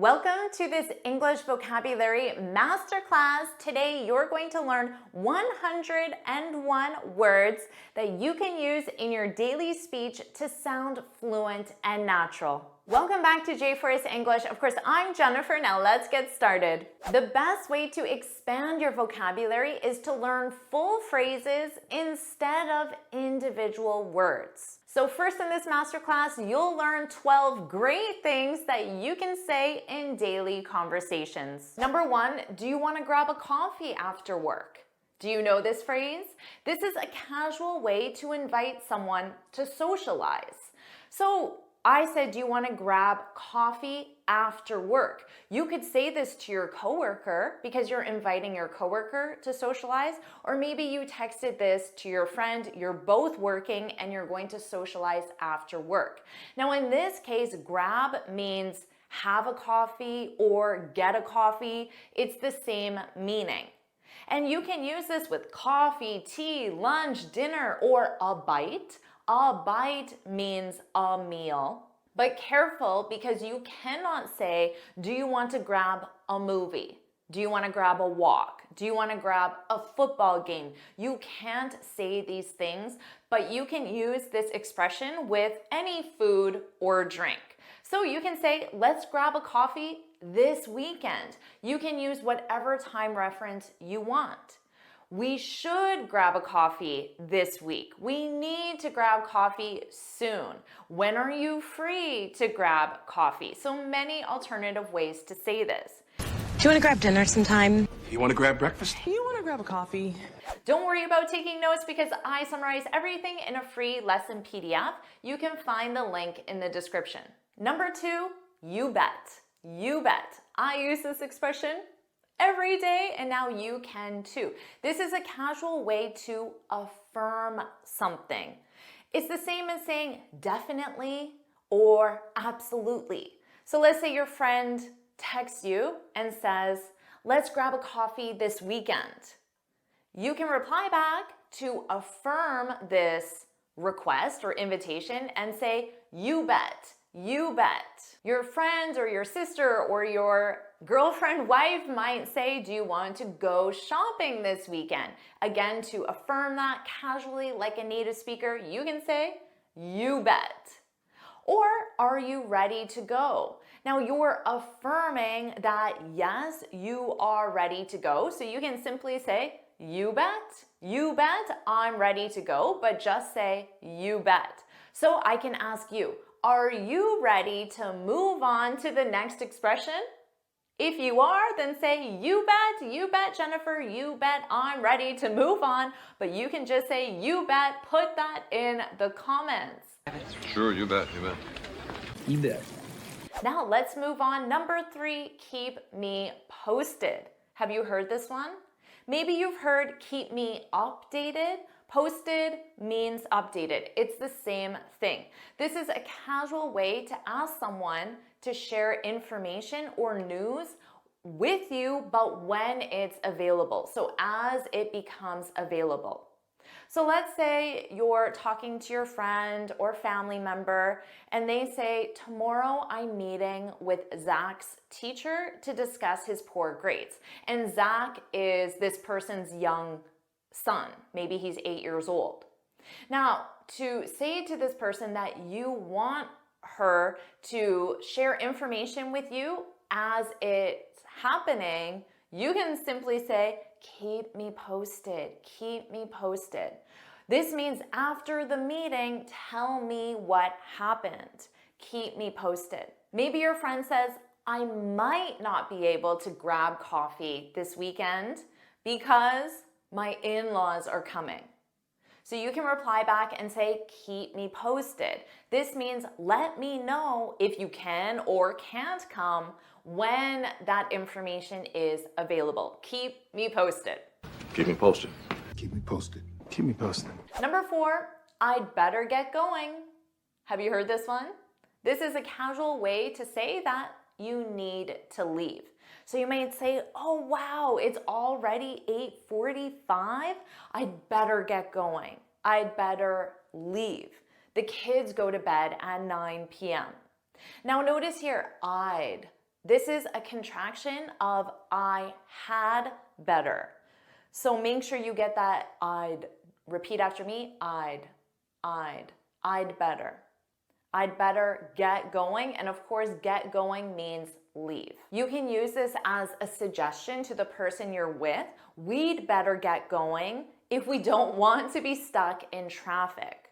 Welcome to this English vocabulary masterclass. Today you're going to learn 101 words that you can use in your daily speech to sound fluent and natural. Welcome back to JForrest English. Of course, I'm Jennifer. Now let's get started. The best way to expand your vocabulary is to learn full phrases instead of individual words. So first in this masterclass, you'll learn 12 great things that you can say in daily conversations. Number one, do you want to grab a coffee after work? Do you know this phrase? This is a casual way to invite someone to socialize. So I said, do you want to grab coffee after work? You could say this to your coworker because you're inviting your coworker to socialize, or maybe you texted this to your friend, you're both working and you're going to socialize after work. Now in this case, grab means have a coffee or get a coffee. It's the same meaning. And you can use this with coffee, tea, lunch, dinner, or a bite. A bite means a meal, but careful because you cannot say, do you want to grab a movie? Do you want to grab a walk? Do you want to grab a football game? You can't say these things, but you can use this expression with any food or drink. So you can say, let's grab a coffee this weekend. You can use whatever time reference you want. We should grab a coffee this week. We need to grab coffee soon. When are you free to grab coffee? So many alternative ways to say this. Do you want to grab dinner sometime? You want to grab breakfast? You want to grab a coffee? Don't worry about taking notes because I summarize everything in a free lesson PDF. You can find the link in the description. Number two, you bet. You bet. I use this expression every day, and now you can too. This is a casual way to affirm something. It's the same as saying definitely or absolutely. So let's say your friend texts you and says, let's grab a coffee this weekend. You can reply back to affirm this request or invitation and say, you bet. You bet. Your friend or your sister or your girlfriend, wife might say, do you want to go shopping this weekend? Again, to affirm that casually like a native speaker, you can say, you bet. Or are you ready to go? Now you're affirming that yes, you are ready to go. So you can simply say, you bet, I'm ready to go, but just say, you bet. So I can ask you, are you ready to move on to the next expression? If you are, then say, you bet, Jennifer, you bet, I'm ready to move on. But you can just say, you bet, put that in the comments. Sure, you bet, you bet. You bet. Now let's move on. Number three, keep me posted. Have you heard this one? Maybe you've heard keep me updated. Posted means updated. It's the same thing. This is a casual way to ask someone to share information or news with you, but when it's available. So as it becomes available. So let's say you're talking to your friend or family member and they say, tomorrow I'm meeting with Zach's teacher to discuss his poor grades. And Zach is this person's young son. Maybe he's 8 years old. Now, to say to this person that you want her to share information with you as it's happening, you can simply say, keep me posted, keep me posted. This means after the meeting, tell me what happened. Keep me posted. Maybe your friend says, I might not be able to grab coffee this weekend because my in-laws are coming. So you can reply back and say, keep me posted. This means let me know if you can or can't come when that information is available. Keep me posted. Keep me posted. Keep me posted. Keep me posted. Number four, I'd better get going. Have you heard this one? This is a casual way to say that you need to leave. So you might say, oh wow, it's already 8:45. I'd better get going. I'd better leave. The kids go to bed at 9 p.m. Now notice here, I'd. This is a contraction of I had better. So make sure you get that I'd. Repeat after me, I'd better. I'd better get going. And of course, get going means leave. You can use this as a suggestion to the person you're with. We'd better get going if we don't want to be stuck in traffic.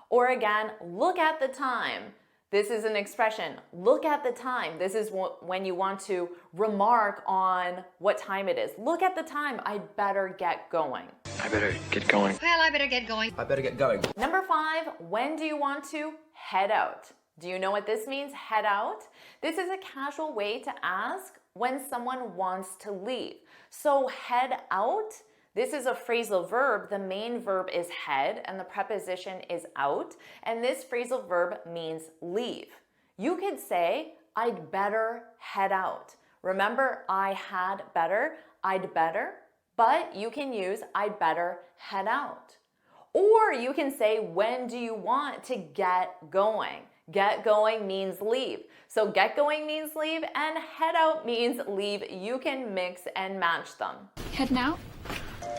Or again, look at the time. This is an expression, look at the time. This is when you want to remark on what time it is. Look at the time, I'd better get going. I better get going. Well, I better get going. I better get going. Number 5, when do you want to head out? Do you know what this means, head out? This is a casual way to ask when someone wants to leave. So head out, this is a phrasal verb. The main verb is head and the preposition is out. And this phrasal verb means leave. You could say, I'd better head out. Remember, I had better, I'd better, but you can use I'd better head out. Or you can say, when do you want to get going? Get going means leave. So get going means leave and head out means leave. You can mix and match them. Heading out?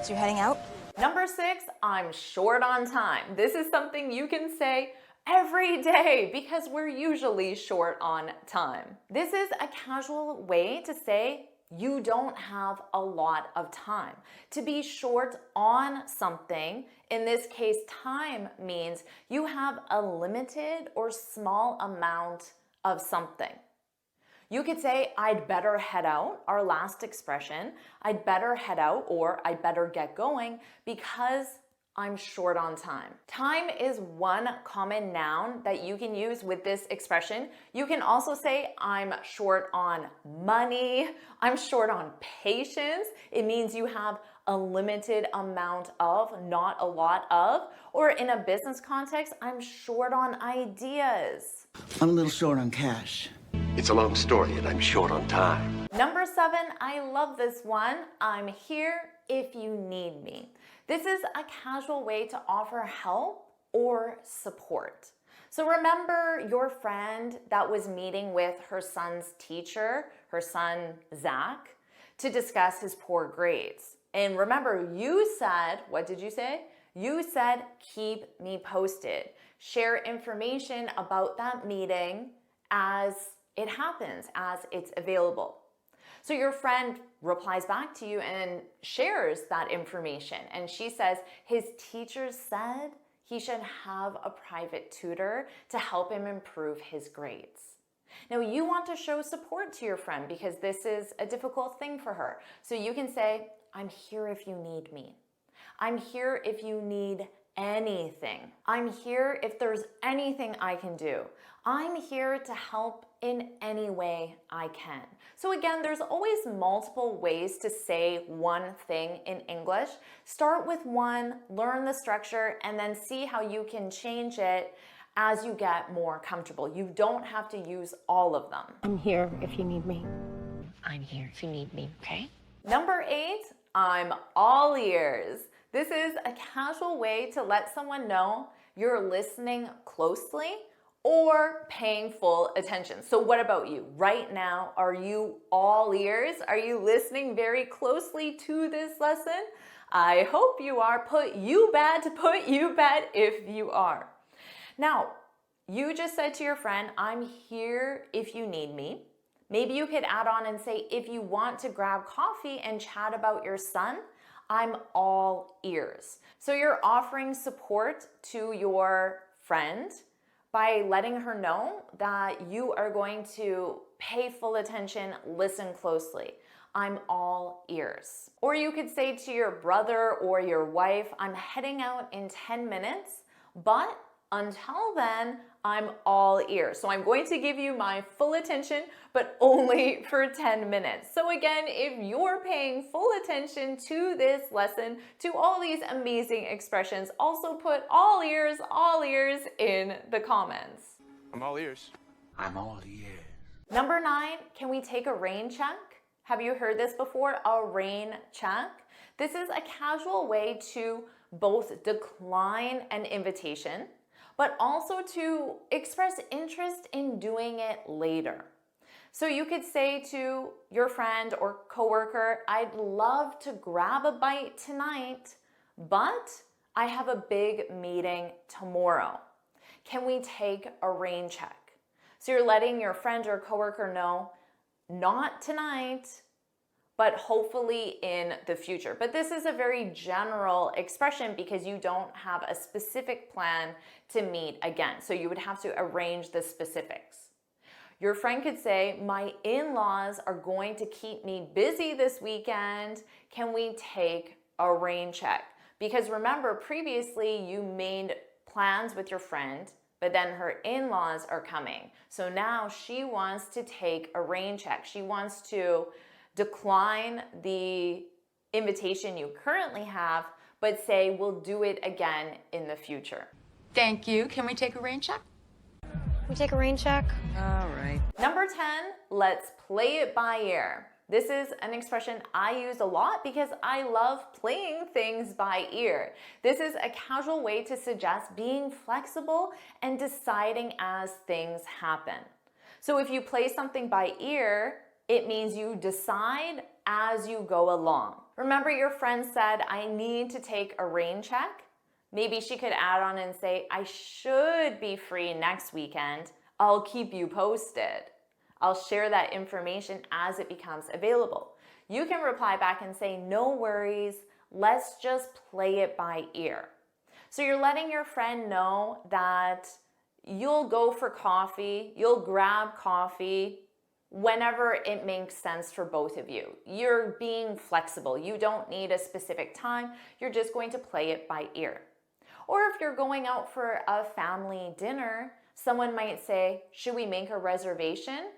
So you're heading out? Number 6, I'm short on time. This is something you can say every day because we're usually short on time. This is a casual way to say you don't have a lot of time. To be short on something, in this case, time means you have a limited or small amount of something. You could say, I'd better head out, our last expression. I'd better head out or I'd better get going because I'm short on time. Time is one common noun that you can use with this expression. You can also say, I'm short on money. I'm short on patience. It means you have a limited amount of, not a lot of. Or in a business context, I'm short on ideas. I'm a little short on cash. It's a long story and I'm short on time. Number 7, I love this one. I'm here if you need me. This is a casual way to offer help or support. So remember your friend that was meeting with her son's teacher, her son Zach, to discuss his poor grades. And remember, you said, what did you say? You said, keep me posted. Share information about that meeting as it happens, as it's available. So your friend replies back to you and shares that information. And she says, his teacher said he should have a private tutor to help him improve his grades. Now you want to show support to your friend because this is a difficult thing for her. So you can say, I'm here if you need me. I'm here if you need anything. I'm here if there's anything I can do. I'm here to help in any way I can. So again, there's always multiple ways to say one thing in English. Start with one, learn the structure, and then see how you can change it as you get more comfortable. You don't have to use all of them. I'm here if you need me. I'm here if you need me, okay? Number 8, I'm all ears. This is a casual way to let someone know you're listening closely or paying full attention. So what about you? Right now, are you all ears? Are you listening very closely to this lesson? I hope you are. Put you bet if you are. Now, you just said to your friend, I'm here if you need me. Maybe you could add on and say, if you want to grab coffee and chat about your son, I'm all ears. So you're offering support to your friend by letting her know that you are going to pay full attention, listen closely. I'm all ears. Or you could say to your brother or your wife, I'm heading out in 10 minutes, but until then, I'm all ears. So I'm going to give you my full attention, but only for 10 minutes. So again, if you're paying full attention to this lesson, to all these amazing expressions, also put all ears in the comments. I'm all ears. I'm all ears. Number 9, can we take a rain check? Have you heard this before? A rain check? This is a casual way to both decline an invitation, but also to express interest in doing it later. So you could say to your friend or coworker, I'd love to grab a bite tonight, but I have a big meeting tomorrow. Can we take a rain check? So you're letting your friend or coworker know, not tonight, but hopefully in the future. But this is a very general expression because you don't have a specific plan to meet again. So you would have to arrange the specifics. Your friend could say, my in-laws are going to keep me busy this weekend. Can we take a rain check? Because remember, previously you made plans with your friend, but then her in-laws are coming. So now she wants to take a rain check. She wants to decline the invitation you currently have, but say we'll do it again in the future. Thank you. Can we take a rain check? We take a rain check? All right. Number 10, let's play it by ear. This is an expression I use a lot because I love playing things by ear. This is a casual way to suggest being flexible and deciding as things happen. So if you play something by ear, it means you decide as you go along. Remember your friend said, I need to take a rain check? Maybe she could add on and say, I should be free next weekend. I'll keep you posted. I'll share that information as it becomes available. You can reply back and say, no worries, let's just play it by ear. So you're letting your friend know that you'll go for coffee, you'll grab coffee whenever it makes sense for both of you. You're being flexible. You don't need a specific time. You're just going to play it by ear. Or if you're going out for a family dinner, someone might say, should we make a reservation?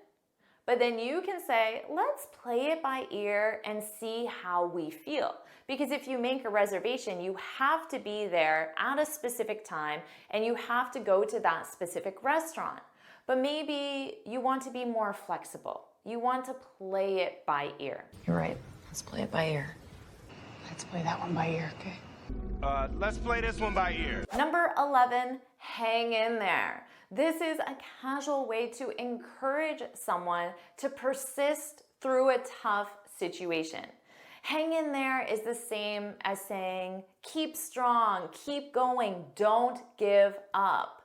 But then you can say, let's play it by ear and see how we feel. Because if you make a reservation, you have to be there at a specific time and you have to go to that specific restaurant. But maybe you want to be more flexible. You want to play it by ear. You're right. Let's play it by ear. Let's play that one by ear, okay? Let's play this one by ear. Number 11, hang in there. This is a casual way to encourage someone to persist through a tough situation. Hang in there is the same as saying, keep strong, keep going, don't give up.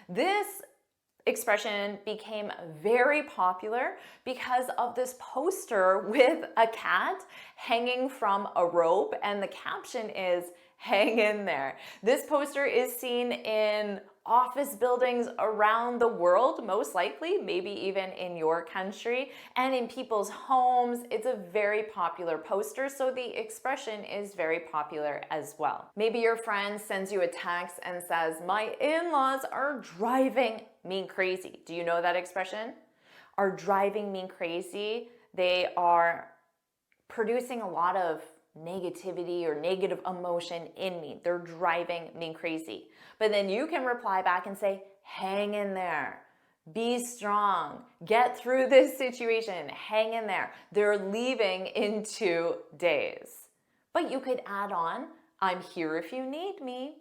This expression became very popular because of this poster with a cat hanging from a rope, and the caption is, hang in there. This poster is seen in office buildings around the world, most likely, maybe even in your country, and in people's homes. It's a very popular poster, so the expression is very popular as well. Maybe your friend sends you a text and says, my in-laws are driving me crazy. Do you know that expression? Are driving me crazy. They are producing a lot of negativity or negative emotion in me. They're driving me crazy. But then you can reply back and say, hang in there, be strong, get through this situation, hang in there. They're leaving in 2 days. But you could add on, I'm here if you need me.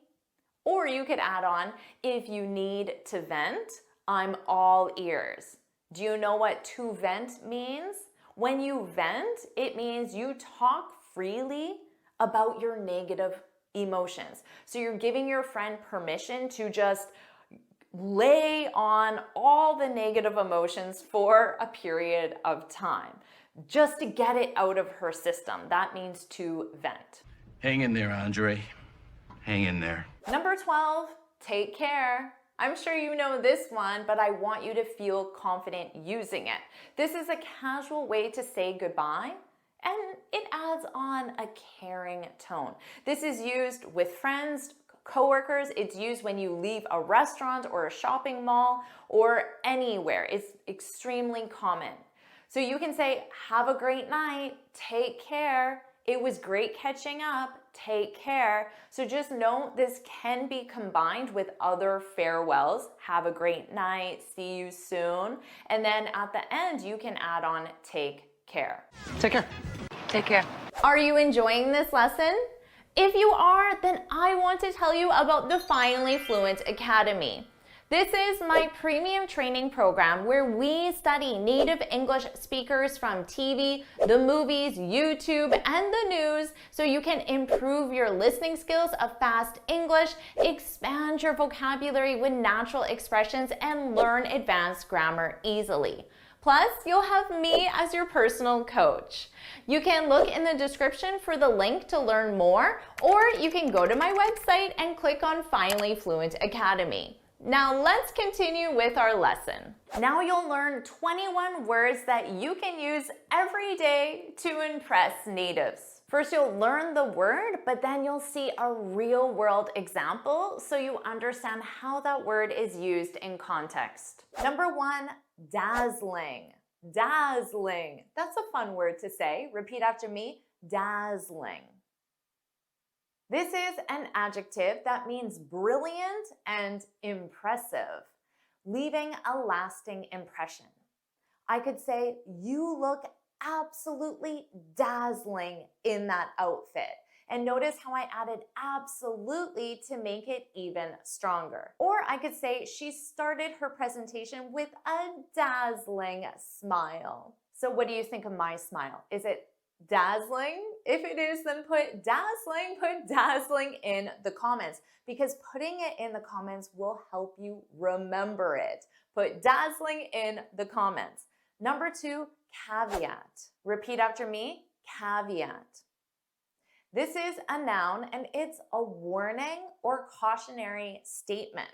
Or you could add on, if you need to vent, I'm all ears. Do you know what to vent means? When you vent, it means you talk freely about your negative emotions. So you're giving your friend permission to just lay on all the negative emotions for a period of time, just to get it out of her system. That means to vent. Hang in there, Andre. Hang in there. Number 12, take care. I'm sure you know this one, but I want you to feel confident using it. This is a casual way to say goodbye, and it adds on a caring tone. This is used with friends, coworkers. It's used when you leave a restaurant or a shopping mall or anywhere. It's extremely common. So you can say, have a great night, take care. It was great catching up, take care. So just know this can be combined with other farewells. Have a great night, see you soon. And then at the end, you can add on take care. Take care. Take care. Are you enjoying this lesson? If you are, then I want to tell you about the Finally Fluent Academy. This is my premium training program where we study native English speakers from TV, the movies, YouTube, and the news so you can improve your listening skills of fast English, expand your vocabulary with natural expressions, and learn advanced grammar easily. Plus, you'll have me as your personal coach. You can look in the description for the link to learn more, or you can go to my website and click on Finally Fluent Academy. Now let's continue with our lesson. Now you'll learn 21 words that you can use every day to impress natives. First, you'll learn the word, but then you'll see a real-world example so you understand how that word is used in context. Number 1, dazzling. Dazzling. That's a fun word to say. Repeat after me. Dazzling. This is an adjective that means brilliant and impressive, leaving a lasting impression. I could say, you look absolutely dazzling in that outfit. And notice how I added absolutely to make it even stronger. Or I could say she started her presentation with a dazzling smile. So what do you think of my smile? Is it dazzling? If it is, then put dazzling in the comments, because putting it in the comments will help you remember it. Put dazzling in the comments. Number 2, caveat. Repeat after me, caveat. This is a noun and it's a warning or cautionary statement.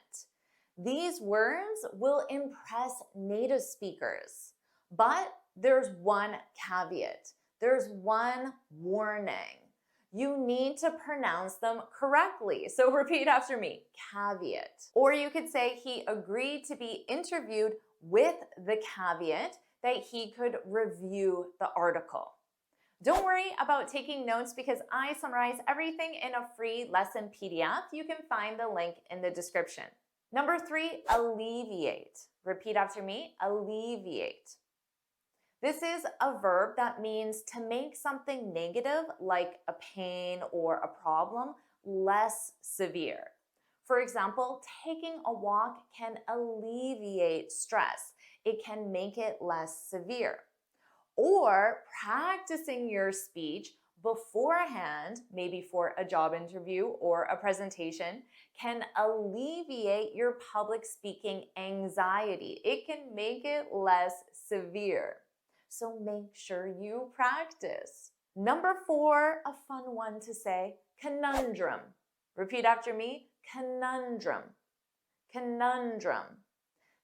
These words will impress native speakers, but there's one caveat. There's one warning. You need to pronounce them correctly. So repeat after me, caveat. Or you could say he agreed to be interviewed with the caveat that he could review the article. Don't worry about taking notes because I summarize everything in a free lesson PDF. You can find the link in the description. Number 3, alleviate. Repeat after me, alleviate. This is a verb that means to make something negative, like a pain or a problem, less severe. For example, taking a walk can alleviate stress. It can make it less severe. Or practicing your speech beforehand, maybe for a job interview or a presentation, can alleviate your public speaking anxiety. It can make it less severe. So make sure you practice. Number 4, a fun one to say, conundrum. Repeat after me, conundrum. Conundrum.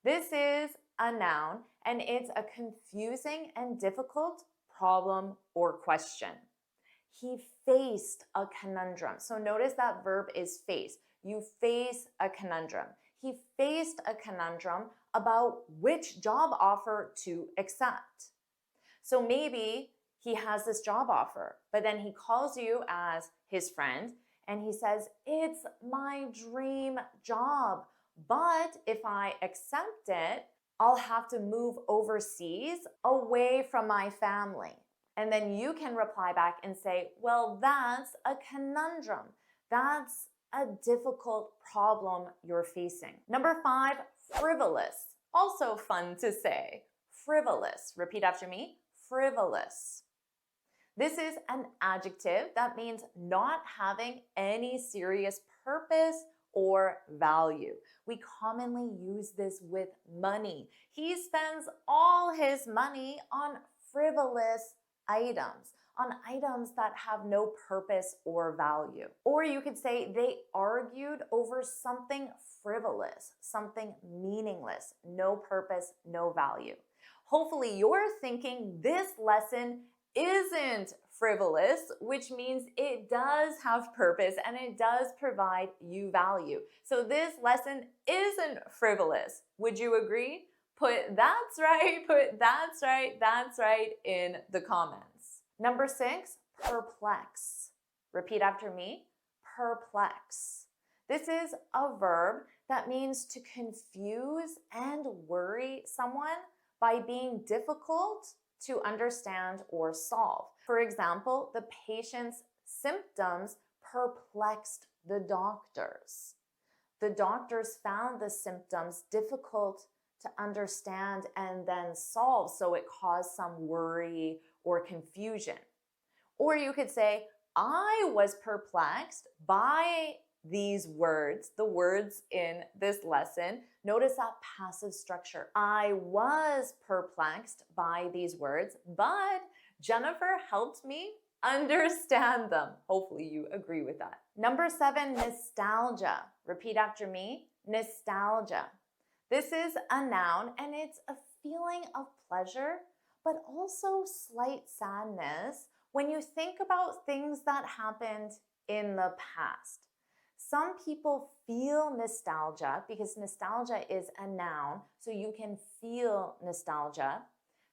This is a noun and it's a confusing and difficult problem or question. He faced a conundrum. So notice that verb is face. You face a conundrum. He faced a conundrum about which job offer to accept. So maybe he has this job offer, but then he calls you as his friend and he says, it's my dream job, but if I accept it, I'll have to move overseas away from my family. And then you can reply back and say, well, that's a conundrum. That's a difficult problem you're facing. Number 5, frivolous. Also fun to say. Frivolous. Repeat after me. Frivolous. This is an adjective that means not having any serious purpose or value. We commonly use this with money. He spends all his money on frivolous items, on items that have no purpose or value. Or you could say they argued over something frivolous, something meaningless, no purpose, no value. Hopefully you're thinking this lesson isn't frivolous, which means it does have purpose and it does provide you value. So this lesson isn't frivolous. Would you agree? Put that's right in the comments. Number 6, perplex. Repeat after me, perplex. This is a verb that means to confuse and worry someone by being difficult to understand or solve. For example, the patient's symptoms perplexed the doctors. The doctors found the symptoms difficult to understand and then solve, so it caused some worry or confusion. Or you could say, I was perplexed by these words, the words in this lesson. Notice that passive structure. I was perplexed by these words, but Jennifer helped me understand them. Hopefully you agree with that. Number 7, nostalgia. Repeat after me, nostalgia. This is a noun and it's a feeling of pleasure, but also slight sadness when you think about things that happened in the past. Some people feel nostalgia because nostalgia is a noun, so you can feel nostalgia.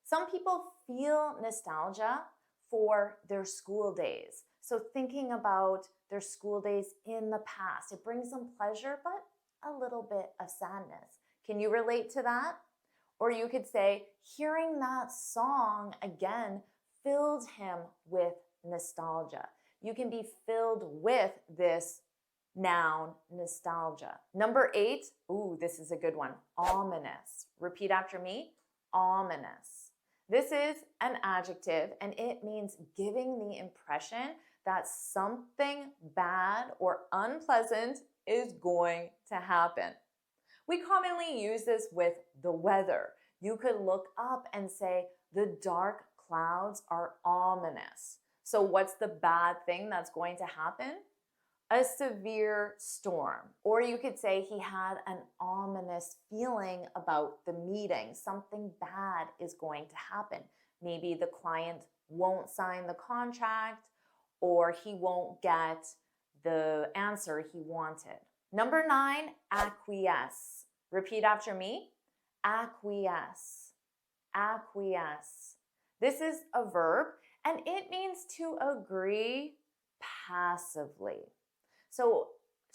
Some people feel nostalgia for their school days. So thinking about their school days in the past, it brings them pleasure, but a little bit of sadness. Can you relate to that? Or you could say, hearing that song again filled him with nostalgia. You can be filled with this noun, nostalgia. Number 8, ooh, this is a good one, ominous. Repeat after me, ominous. This is an adjective and it means giving the impression that something bad or unpleasant is going to happen. We commonly use this with the weather. You could look up and say, the dark clouds are ominous. So what's the bad thing that's going to happen? A severe storm. Or you could say he had an ominous feeling about the meeting. Something bad is going to happen. Maybe the client won't sign the contract or he won't get the answer he wanted. Number 9, acquiesce. Repeat after me. Acquiesce. Acquiesce. This is a verb and it means to agree passively. So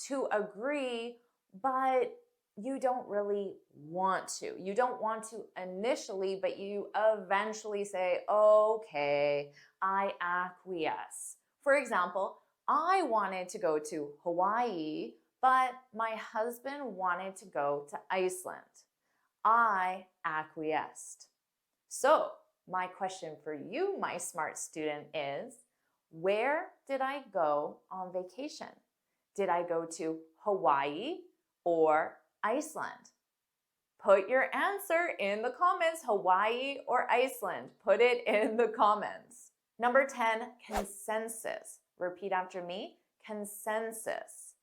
to agree, but you don't really want to. You don't want to initially, but you eventually say, okay, I acquiesce. For example, I wanted to go to Hawaii, but my husband wanted to go to Iceland. I acquiesced. So my question for you, my smart student, is where did I go on vacation? Did I go to Hawaii or Iceland? Put your answer in the comments, Hawaii or Iceland. Put it in the comments. Number 10, consensus. Repeat after me, consensus.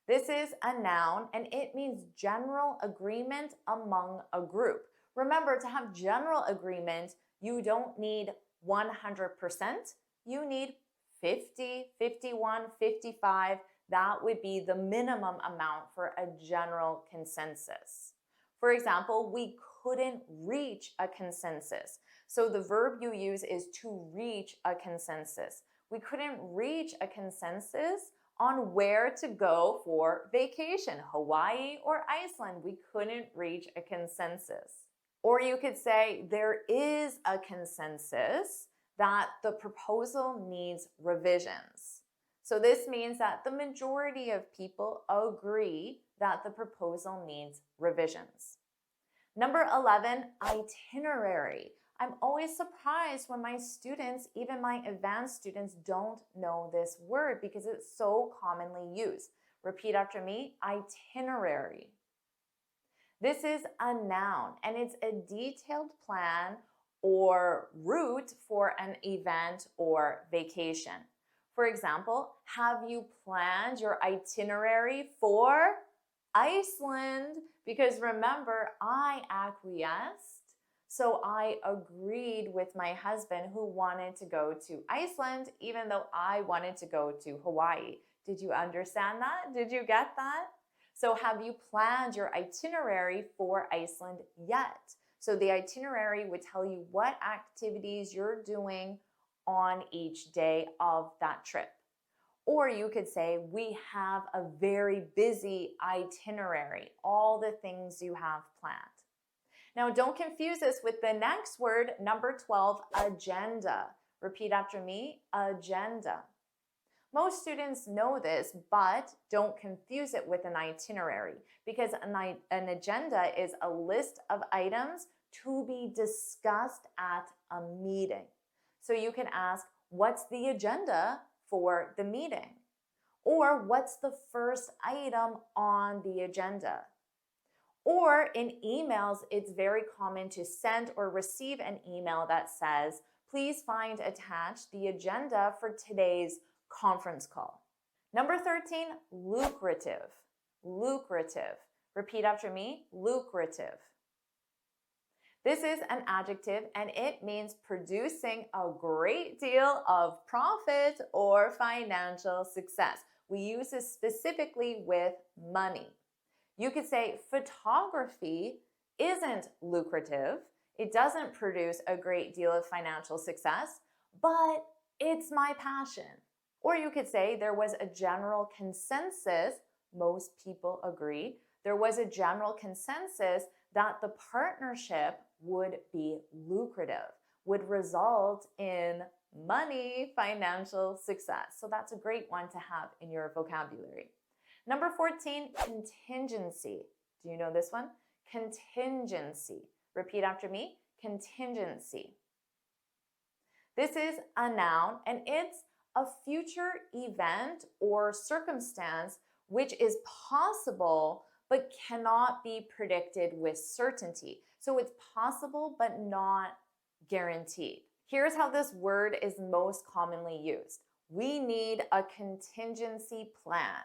This is a noun and it means general agreement among a group. Remember, to have general agreement, you don't need 100%. You need 50, 51, 55. That would be the minimum amount for a general consensus. For example, we couldn't reach a consensus. So the verb you use is to reach a consensus. We couldn't reach a consensus on where to go for vacation, Hawaii or Iceland. We couldn't reach a consensus. Or you could say there is a consensus that the proposal needs revisions. So this means that the majority of people agree that the proposal needs revisions. Number 11, itinerary. I'm always surprised when my students, even my advanced students, don't know this word because it's so commonly used. Repeat after me, itinerary. This is a noun and it's a detailed plan or route for an event or vacation. For example, have you planned your itinerary for Iceland? Because remember, I acquiesced, so I agreed with my husband who wanted to go to Iceland even though I wanted to go to Hawaii. Did you understand that? Did you get that? So have you planned your itinerary for Iceland yet? So the itinerary would tell you what activities you're doing on each day of that trip. Or you could say, we have a very busy itinerary, all the things you have planned. Now, don't confuse this with the next word, number 12, agenda. Repeat after me, agenda. Most students know this, but don't confuse it with an itinerary because an agenda is a list of items to be discussed at a meeting. So you can ask, what's the agenda for the meeting? Or what's the first item on the agenda? Or in emails, it's very common to send or receive an email that says, please find attached the agenda for today's conference call. Number 13, lucrative. Lucrative. Repeat after me, lucrative. This is an adjective and it means producing a great deal of profit or financial success. We use this specifically with money. You could say photography isn't lucrative. It doesn't produce a great deal of financial success, but it's my passion. Or you could say there was a general consensus, most people agree, there was a general consensus that the partnership would be lucrative, would result in money, financial success. So that's a great one to have in your vocabulary. Number 14, contingency. Do you know this one? Contingency. Repeat after me, contingency. This is a noun and it's a future event or circumstance which is possible but cannot be predicted with certainty. So it's possible but not guaranteed. Here's how this word is most commonly used. We need a contingency plan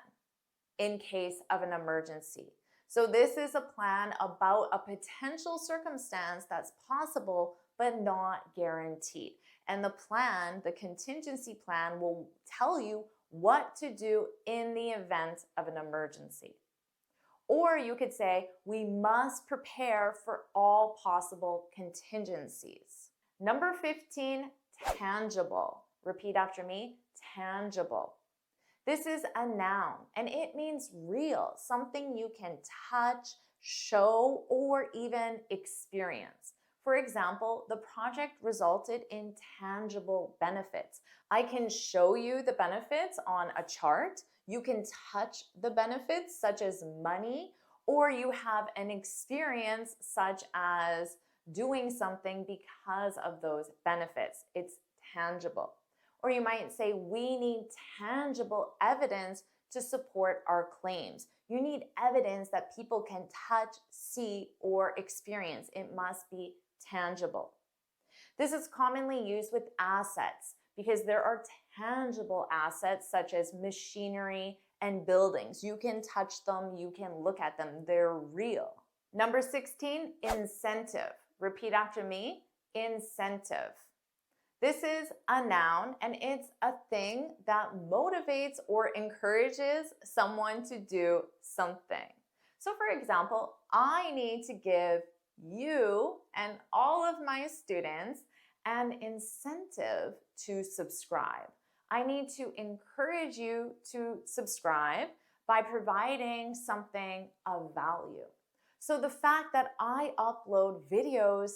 in case of an emergency. So this is a plan about a potential circumstance that's possible but not guaranteed. And the plan, the contingency plan, will tell you what to do in the event of an emergency. Or you could say, we must prepare for all possible contingencies. Number 15, tangible. Repeat after me, tangible. This is a noun and it means real, something you can touch, show, or even experience. For example, the project resulted in tangible benefits. I can show you the benefits on a chart. You can touch the benefits such as money, or you have an experience such as doing something because of those benefits. It's tangible. Or you might say, we need tangible evidence to support our claims. You need evidence that people can touch, see, or experience. It must be tangible. This is commonly used with assets because there are tangible assets such as machinery and buildings. You can touch them, you can look at them, they're real. Number 16, incentive. Repeat after me, incentive. This is a noun and it's a thing that motivates or encourages someone to do something. So for example, I need to give you and all of my students an incentive to subscribe. I need to encourage you to subscribe by providing something of value. So the fact that I upload videos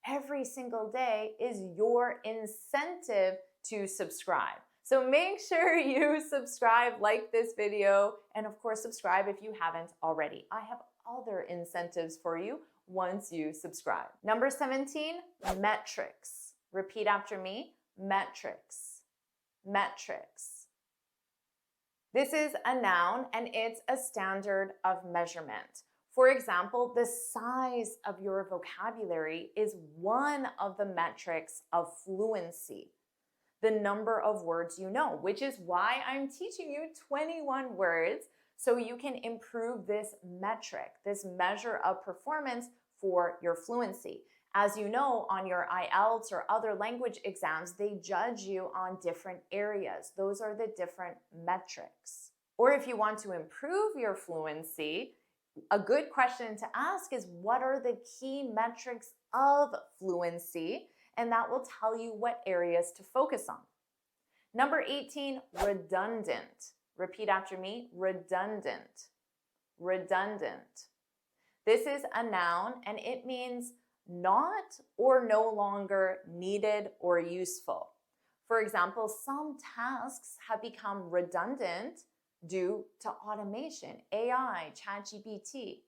every single day is your incentive to subscribe. So make sure you subscribe, like this video, and of course subscribe if you haven't already. I have other incentives for you once you subscribe. Number 17, metrics. Repeat after me, metrics. Metrics. This is a noun and it's a standard of measurement. For example, the size of your vocabulary is one of the metrics of fluency. The number of words you know, which is why I'm teaching you 21 words so you can improve this metric, this measure of performance for your fluency. As you know, on your IELTS or other language exams, they judge you on different areas. Those are the different metrics. Or if you want to improve your fluency, a good question to ask is, what are the key metrics of fluency? And that will tell you what areas to focus on. Number 18, redundant. Repeat after me, redundant. Redundant. This is a noun and it means not or no longer needed or useful. For example, some tasks have become redundant due to automation, AI, ChatGPT.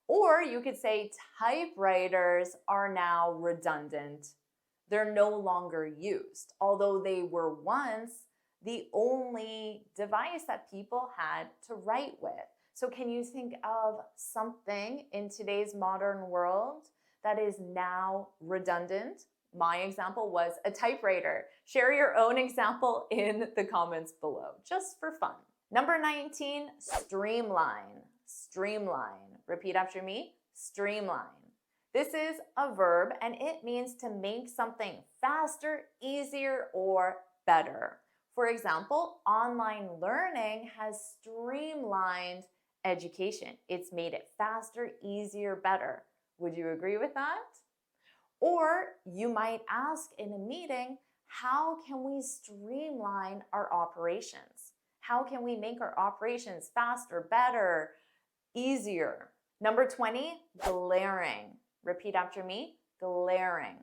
Or you could say typewriters are now redundant. They're no longer used, although they were once the only device that people had to write with. So can you think of something in today's modern world that is now redundant? My example was a typewriter. Share your own example in the comments below, just for fun. Number 19, streamline. Streamline. Repeat after me, streamline. This is a verb and it means to make something faster, easier, or better. For example, online learning has streamlined education. It's made it faster, easier, better. Would you agree with that? Or you might ask in a meeting, how can we streamline our operations? How can we make our operations faster, better, easier? Number 20, glaring. Repeat after me, glaring.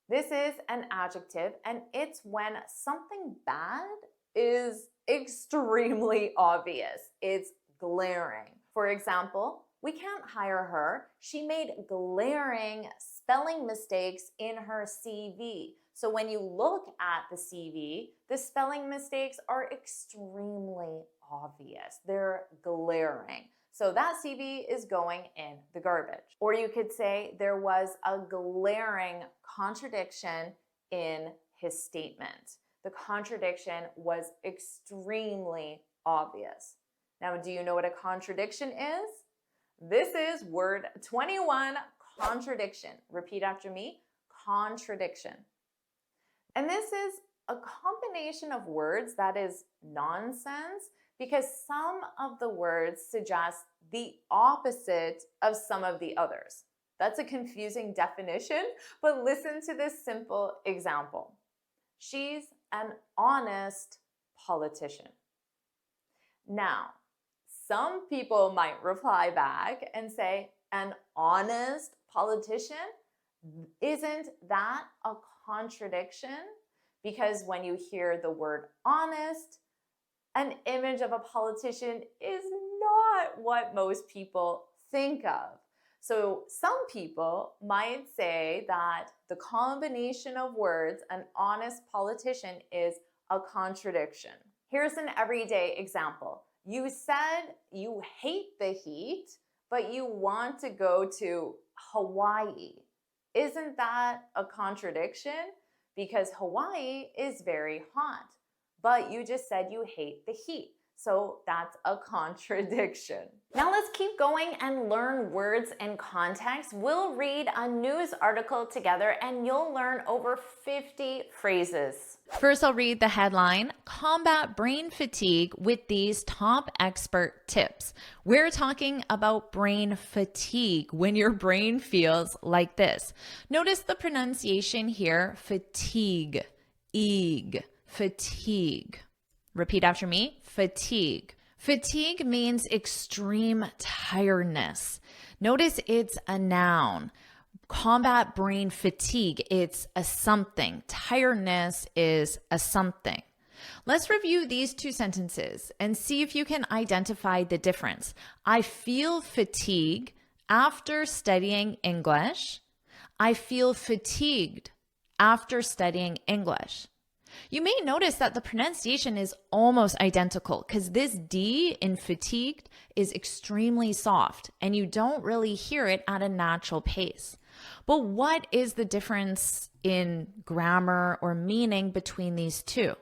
This is an adjective and it's when something bad is extremely obvious. It's glaring. For example, we can't hire her. She made glaring spelling mistakes in her CV. So when you look at the CV, the spelling mistakes are extremely obvious. They're glaring. So that CV is going in the garbage. Or you could say there was a glaring contradiction in his statement. The contradiction was extremely obvious. Now, do you know what a contradiction is? This is word 21, contradiction. Repeat after me, contradiction. And this is a combination of words that is nonsense because some of the words suggest the opposite of some of the others. That's a confusing definition, but listen to this simple example. She's an honest politician. Now, some people might reply back and say, an honest politician? Isn't that a contradiction? Because when you hear the word honest, an image of a politician is not what most people think of. So some people might say that the combination of words, an honest politician, is a contradiction. Here's an everyday example. You said you hate the heat, but you want to go to Hawaii. Isn't that a contradiction? Because Hawaii is very hot, but you just said you hate the heat. So that's a contradiction. Now let's keep going and learn words in context. We'll read a news article together and you'll learn over 50 phrases. First, I'll read the headline, Combat Brain Fatigue with these top expert tips. We're talking about brain fatigue, when your brain feels like this. Notice the pronunciation here, fatigue, fatigue. Repeat after me, fatigue. Fatigue means extreme tiredness. Notice it's a noun. Combat brain fatigue, it's a something. Tiredness is a something. Let's review these two sentences and see if you can identify the difference. I feel fatigue after studying English. I feel fatigued after studying English. You may notice that the pronunciation is almost identical because this D in fatigued is extremely soft and you don't really hear it at a natural pace. But what is the difference in grammar or meaning between these two?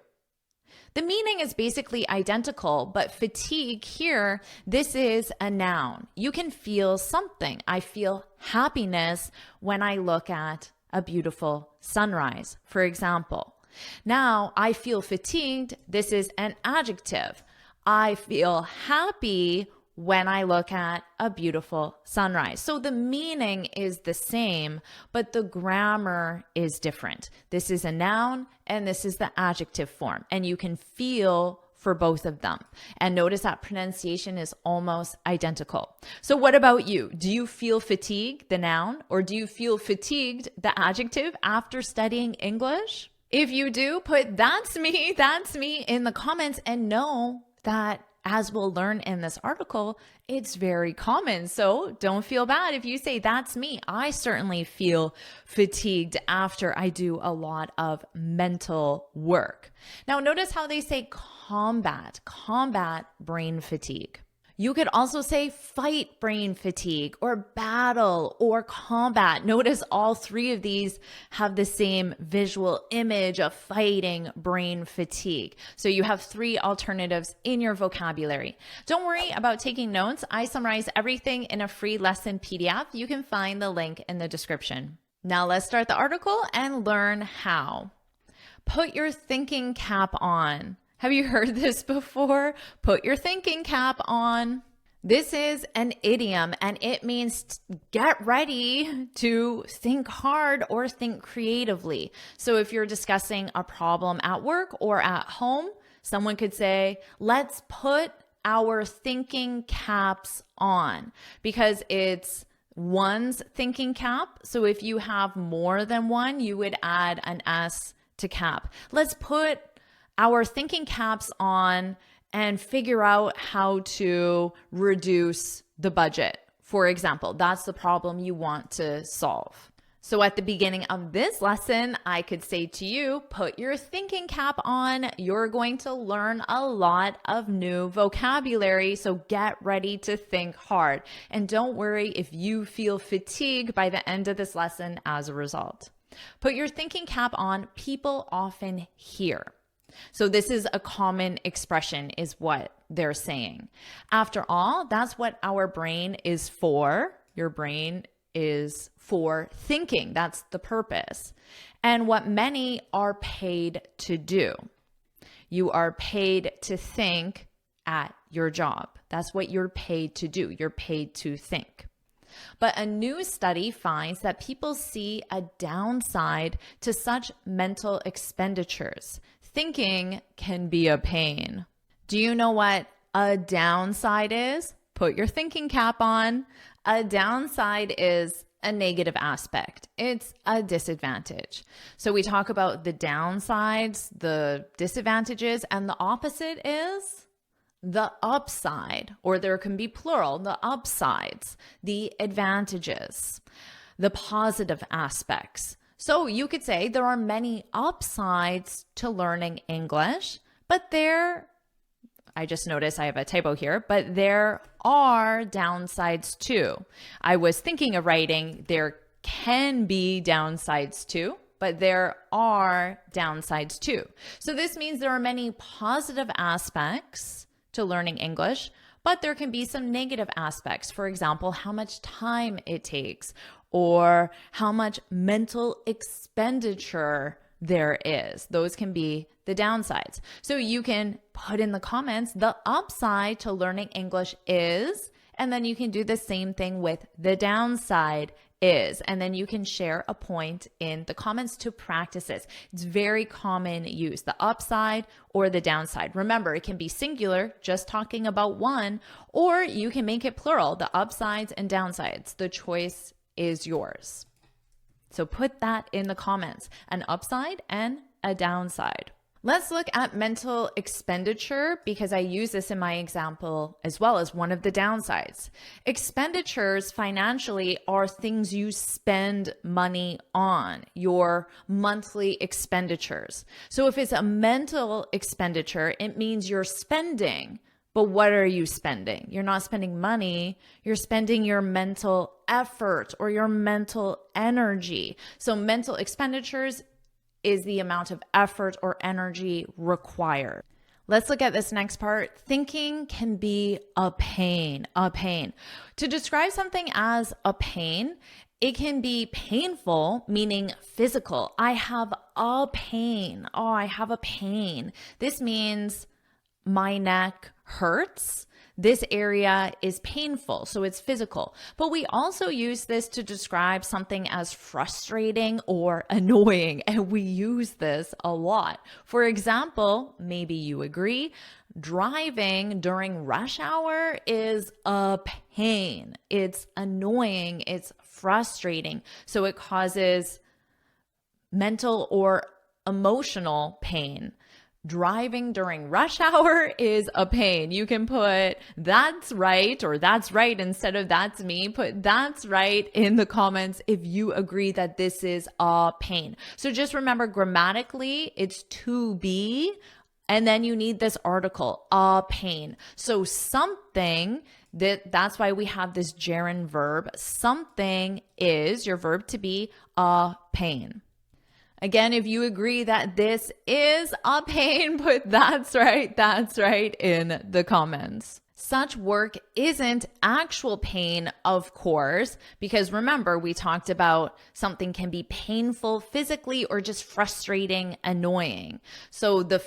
The meaning is basically identical, but fatigue here, this is a noun. You can feel something. I feel happiness when I look at a beautiful sunrise, for example. Now, I feel fatigued. This is an adjective. I feel happy when I look at a beautiful sunrise. So the meaning is the same, but the grammar is different. This is a noun and this is the adjective form, and you can feel for both of them. And notice that pronunciation is almost identical. So what about you? Do you feel fatigue, the noun, or do you feel fatigued, the adjective, after studying English? If you do, put that's me in the comments and know that as we'll learn in this article, it's very common. So don't feel bad if you say that's me. I certainly feel fatigued after I do a lot of mental work. Now notice how they say combat brain fatigue. You could also say fight brain fatigue or battle or combat. Notice all three of these have the same visual image of fighting brain fatigue. So you have three alternatives in your vocabulary. Don't worry about taking notes. I summarize everything in a free lesson PDF. You can find the link in the description. Now let's start the article and learn how. Put your thinking cap on. Have you heard this before? Put your thinking cap on. This is an idiom and it means get ready to think hard or think creatively. So if you're discussing a problem at work or at home, someone could say, let's put our thinking caps on, because it's one's thinking cap. So if you have more than one, you would add an S to cap. Let's put our thinking caps on and figure out how to reduce the budget. For example, that's the problem you want to solve. So at the beginning of this lesson, I could say to you, put your thinking cap on. You're going to learn a lot of new vocabulary, so get ready to think hard. And don't worry if you feel fatigued by the end of this lesson as a result. Put your thinking cap on. People often hear. So this is a common expression is what they're saying. After all, that's what our brain is for. Your brain is for thinking. That's the purpose. And what many are paid to do. You are paid to think at your job. That's what you're paid to do. You're paid to think. But a new study finds that people see a downside to such mental expenditures. Thinking can be a pain. Do you know what a downside is? Put your thinking cap on. A downside is a negative aspect. It's a disadvantage. So we talk about the downsides, the disadvantages, and the opposite is the upside, or there can be plural, the upsides, the advantages, the positive aspects. So you could say there are many upsides to learning English, but I just noticed I have a typo here, but there are downsides too. I was thinking of writing, there can be downsides too, but there are downsides too. So this means there are many positive aspects to learning English, but there can be some negative aspects. For example, how much time it takes, or how much mental expenditure there is. Those can be the downsides. So you can put in the comments the upside to learning English is, and then you can do the same thing with the downside is, and then you can share a point in the comments to practice this. It's very common use, the upside or the downside. Remember, it can be singular, just talking about one, or you can make it plural, the upsides and downsides. The choice is yours. So put that in the comments, an upside and a downside. Let's look at mental expenditure, because I use this in my example as well as one of the downsides. Expenditures financially are things you spend money on, your monthly expenditures. So if it's a mental expenditure, it means you're spending. But what are you spending? You're not spending money, you're spending your mental effort or your mental energy. So mental expenditures is the amount of effort or energy required. Let's look at this next part. Thinking can be a pain, a pain. To describe something as a pain, it can be painful, meaning physical. I have a pain. Oh, I have a pain. This means my neck hurts. This area is painful, so it's physical. But we also use this to describe something as frustrating or annoying, and we use this a lot. For example, maybe you agree, driving during rush hour is a pain. It's annoying, it's frustrating. So it causes mental or emotional pain. Driving during rush hour is a pain. You can put that's right or that's right instead of that's me. Put that's right in the comments if you agree that this is a pain. So just remember, grammatically, it's to be, and then you need this article, a pain. So something, that's why we have this gerund verb. Something is your verb to be a pain. Again, if you agree that this is a pain, put that's right in the comments. Such work isn't actual pain, of course, because remember, we talked about something can be painful physically or just frustrating, annoying. So the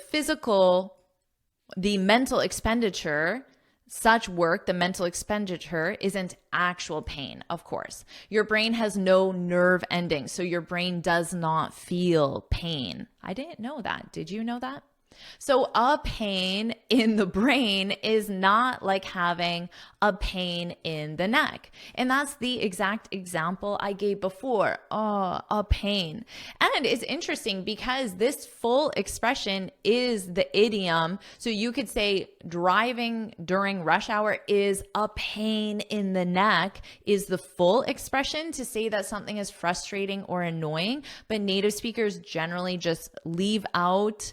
mental expenditure, such work, the mental expenditure, isn't actual pain, of course. Your brain has no nerve ending, so your brain does not feel pain. I didn't know that. Did you know that? So a pain in the brain is not like having a pain in the neck. And that's the exact example I gave before. Oh, a pain. And it's interesting because this full expression is the idiom. So you could say driving during rush hour is a pain in the neck is the full expression to say that something is frustrating or annoying. But native speakers generally just leave out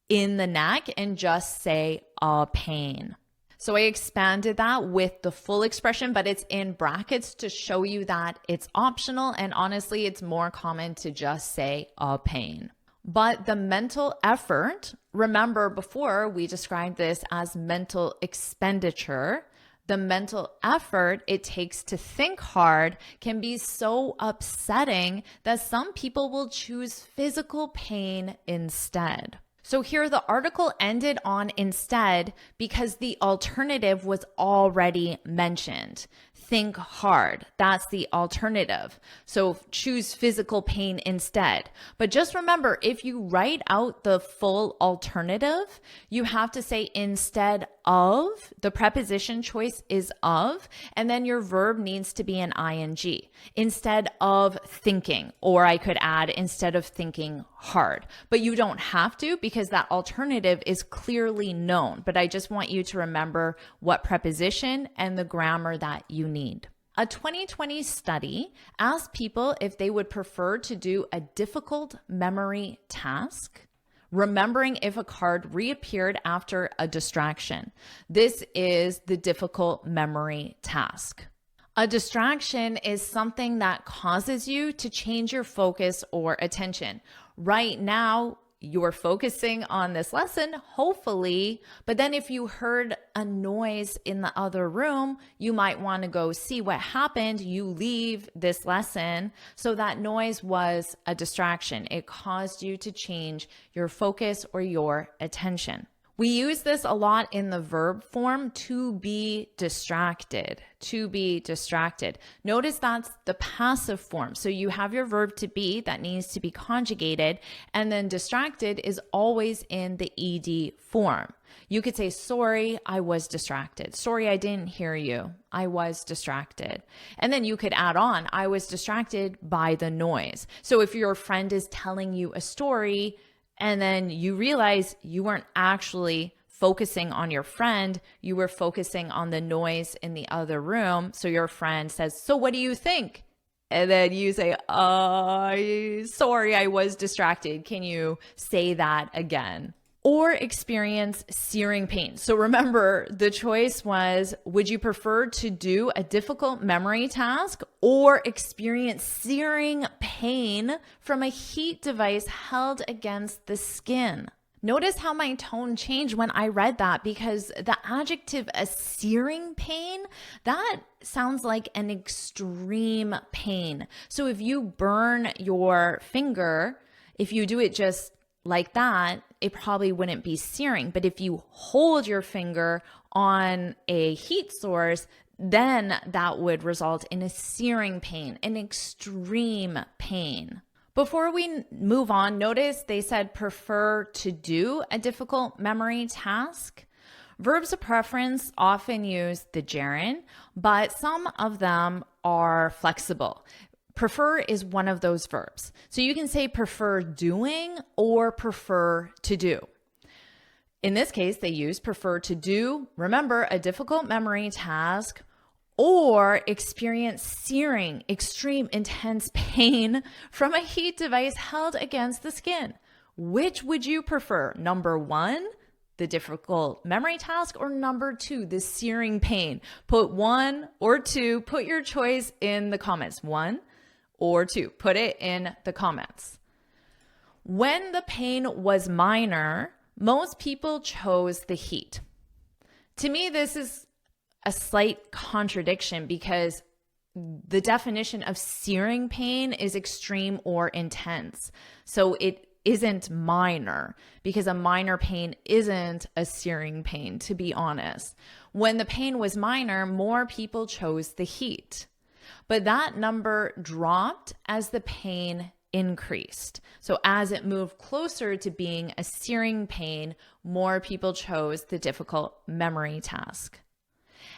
in the neck and just say a pain. So I expanded that with the full expression, but it's in brackets to show you that it's optional. And honestly, it's more common to just say a pain. But the mental effort, remember before we described this as mental expenditure, the mental effort it takes to think hard can be so upsetting that some people will choose physical pain instead. So here the article ended on instead because the alternative was already mentioned. Think hard. That's the alternative. So choose physical pain instead. But just remember, if you write out the full alternative, you have to say instead of. The preposition choice is of, and then your verb needs to be an ing. Instead of thinking, or I could add instead of thinking hard. But you don't have to because that alternative is clearly known. But I just want you to remember what preposition and the grammar that you need. A 2020 study asked people if they would prefer to do a difficult memory task, remembering if a card reappeared after a distraction. This is the difficult memory task. A distraction is something that causes you to change your focus or attention. Right now, you're focusing on this lesson, hopefully, but then if you heard a noise in the other room, you might want to go see what happened. You leave this lesson. So that noise was a distraction. It caused you to change your focus or your attention. We use this a lot in the verb form, to be distracted, to be distracted. Notice that's the passive form. So you have your verb to be that needs to be conjugated, and then distracted is always in the ed form. You could say, sorry, I was distracted. Sorry, I didn't hear you. I was distracted. And then you could add on, I was distracted by the noise. So if your friend is telling you a story, and then you realize you weren't actually focusing on your friend, you were focusing on the noise in the other room. So your friend says, so what do you think? And then you say, sorry, I was distracted. Can you say that again? Or experience searing pain. So remember, the choice was, would you prefer to do a difficult memory task or experience searing pain from a heat device held against the skin? Notice how my tone changed when I read that, because the adjective a searing pain, that sounds like an extreme pain. So if you burn your finger, if you do it just like that, it probably wouldn't be searing. But if you hold your finger on a heat source, then that would result in a searing pain, an extreme pain. Before we move on, notice they said prefer to do a difficult memory task. Verbs of preference often use the gerund, but some of them are flexible. Prefer is one of those verbs. So you can say prefer doing or prefer to do. In this case, they use prefer to do, remember, a difficult memory task, or experience searing, extreme, intense pain from a heat device held against the skin. Which would you prefer? Number 1, the difficult memory task, or number 2, the searing pain? Put 1 or 2, put your choice in the comments. 1 or 2, put it in the comments. When the pain was minor, most people chose the heat. To me, this is a slight contradiction because the definition of searing pain is extreme or intense. So it isn't minor, because a minor pain isn't a searing pain, to be honest. When the pain was minor, more people chose the heat. But that number dropped as the pain increased. So as it moved closer to being a searing pain, more people chose the difficult memory task.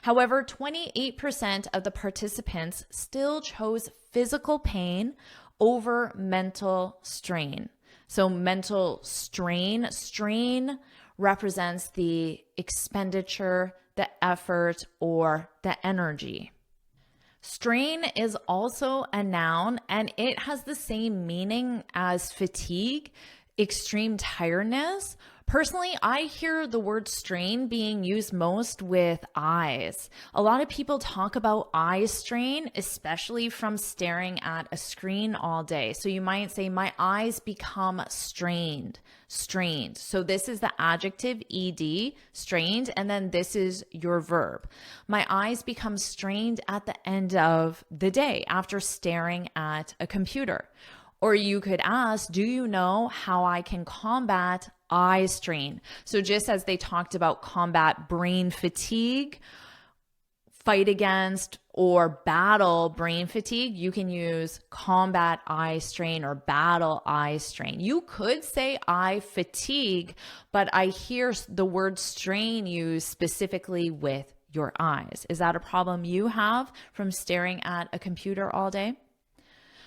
However, 28% of the participants still chose physical pain over mental strain. So mental strain represents the expenditure, the effort, or the energy. Strain is also a noun, and it has the same meaning as fatigue, extreme tiredness. Personally, I hear the word strain being used most with eyes. A lot of people talk about eye strain, especially from staring at a screen all day. So you might say, my eyes become strained. So this is the adjective ed, strained, and then this is your verb. My eyes become strained at the end of the day after staring at a computer. Or you could ask, do you know how I can combat eye strain? So just as they talked about combat brain fatigue, fight against or battle brain fatigue, you can use combat eye strain or battle eye strain. You could say eye fatigue, but I hear the word strain used specifically with your eyes. Is that a problem you have from staring at a computer all day?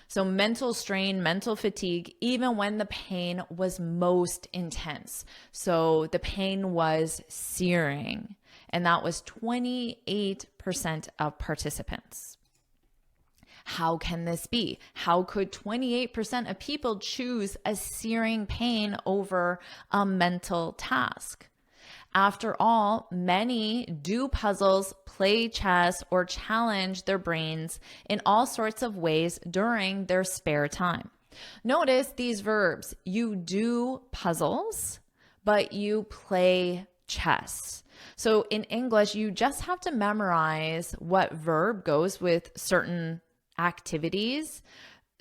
So mental strain, mental fatigue, even when the pain was most intense. So the pain was searing, and that was 28% of participants. How can this be? How could 28% of people choose a searing pain over a mental task? After all, many do puzzles, play chess, or challenge their brains in all sorts of ways during their spare time. Notice these verbs. You do puzzles, but you play chess. So in English, you just have to memorize what verb goes with certain activities.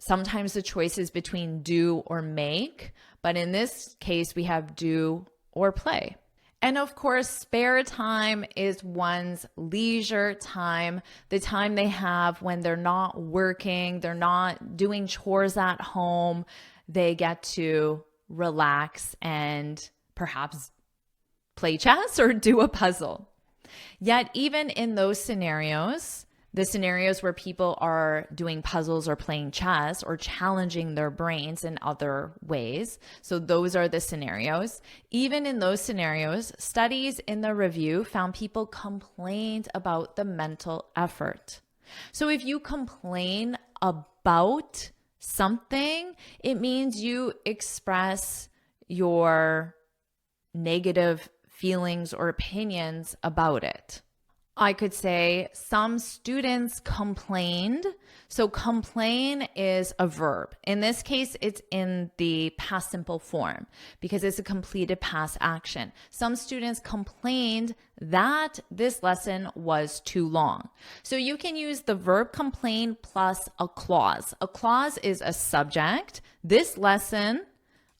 Sometimes the choice is between do or make, but in this case, we have do or play. And of course, spare time is one's leisure time, the time they have when they're not working, they're not doing chores at home. They get to relax and perhaps play chess or do a puzzle. Yet even in those scenarios, the scenarios where people are doing puzzles or playing chess or challenging their brains in other ways. So those are the scenarios. Even in those scenarios, studies in the review found people complained about the mental effort. So if you complain about something, it means you express your negative feelings or opinions about it. I could say some students complained. So complain is a verb. In this case, it's in the past simple form because it's a completed past action. Some students complained that this lesson was too long. So you can use the verb complain plus a clause. A clause is a subject. This lesson,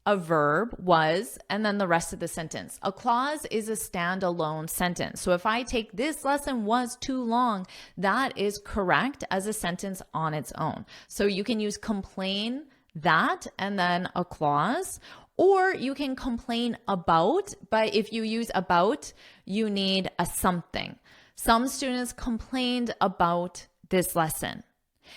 a verb, was, and then the rest of the sentence. A clause is a standalone sentence. So if I take this lesson was too long, that is correct as a sentence on its own. So you can use complain that and then a clause, or you can complain about, but if you use about, you need a something. Some students complained about this lesson.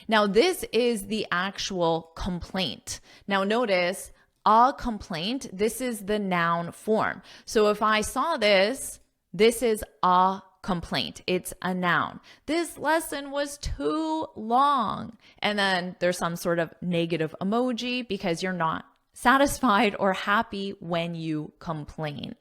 Now, this is the actual complaint. Now, notice a complaint, this is the noun form. So if I saw this, this is a complaint. It's a noun. This lesson was too long. And then there's some sort of negative emoji because you're not satisfied or happy when you complain.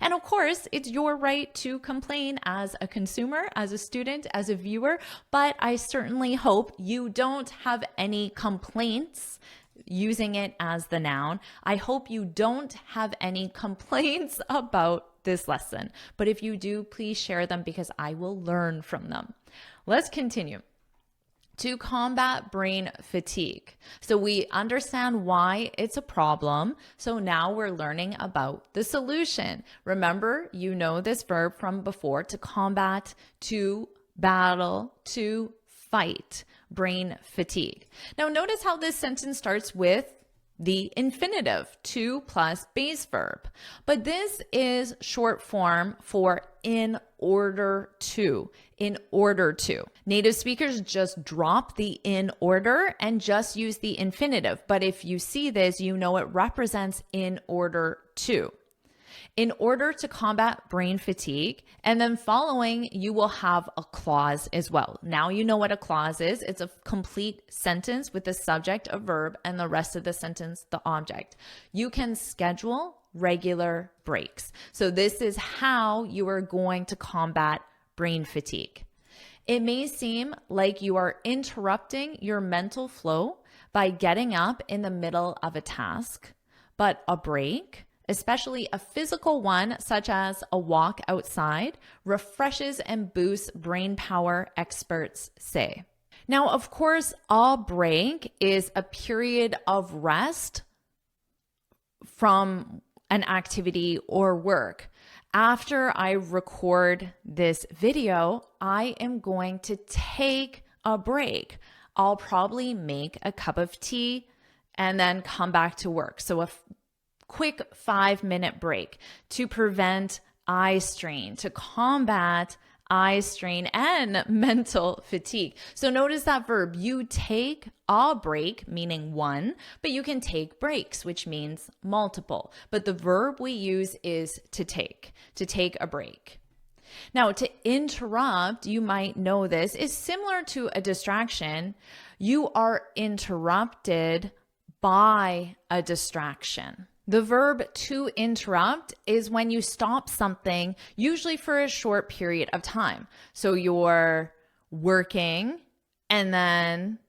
And of course, it's your right to complain as a consumer, as a student, as a viewer, but I certainly hope you don't have any complaints using it as the noun. I hope you don't have any complaints about this lesson, but if you do, please share them because I will learn from them. Let's continue. To combat brain fatigue. So we understand why it's a problem. So now we're learning about the solution. Remember, you know this verb from before: to combat, to battle, to fight brain fatigue. Now notice how this sentence starts with the infinitive, to plus base verb. But this is short form for in order to. In order to. Native speakers just drop the in order and just use the infinitive. But if you see this, you know it represents in order to. In order to combat brain fatigue, and then following, you will have a clause as well. Now you know what a clause is. It's a complete sentence with the subject, a verb, and the rest of the sentence, the object. You can schedule regular breaks. So this is how you are going to combat brain fatigue. It may seem like you are interrupting your mental flow by getting up in the middle of a task, but a break, especially a physical one such as a walk outside, refreshes and boosts brain power, experts say. Now, of course, a break is a period of rest from an activity or work. After I record this video, I am going to take a break. I'll probably make a cup of tea and then come back to work. So a quick 5-minute break to prevent eye strain, to combat eye strain and mental fatigue. So notice that verb, you take a break, meaning one, but you can take breaks, which means multiple. But the verb we use is to take a break. Now, to interrupt, you might know this, is similar to a distraction. You are interrupted by a distraction. The verb to interrupt is when you stop something, usually for a short period of time. So you're working and then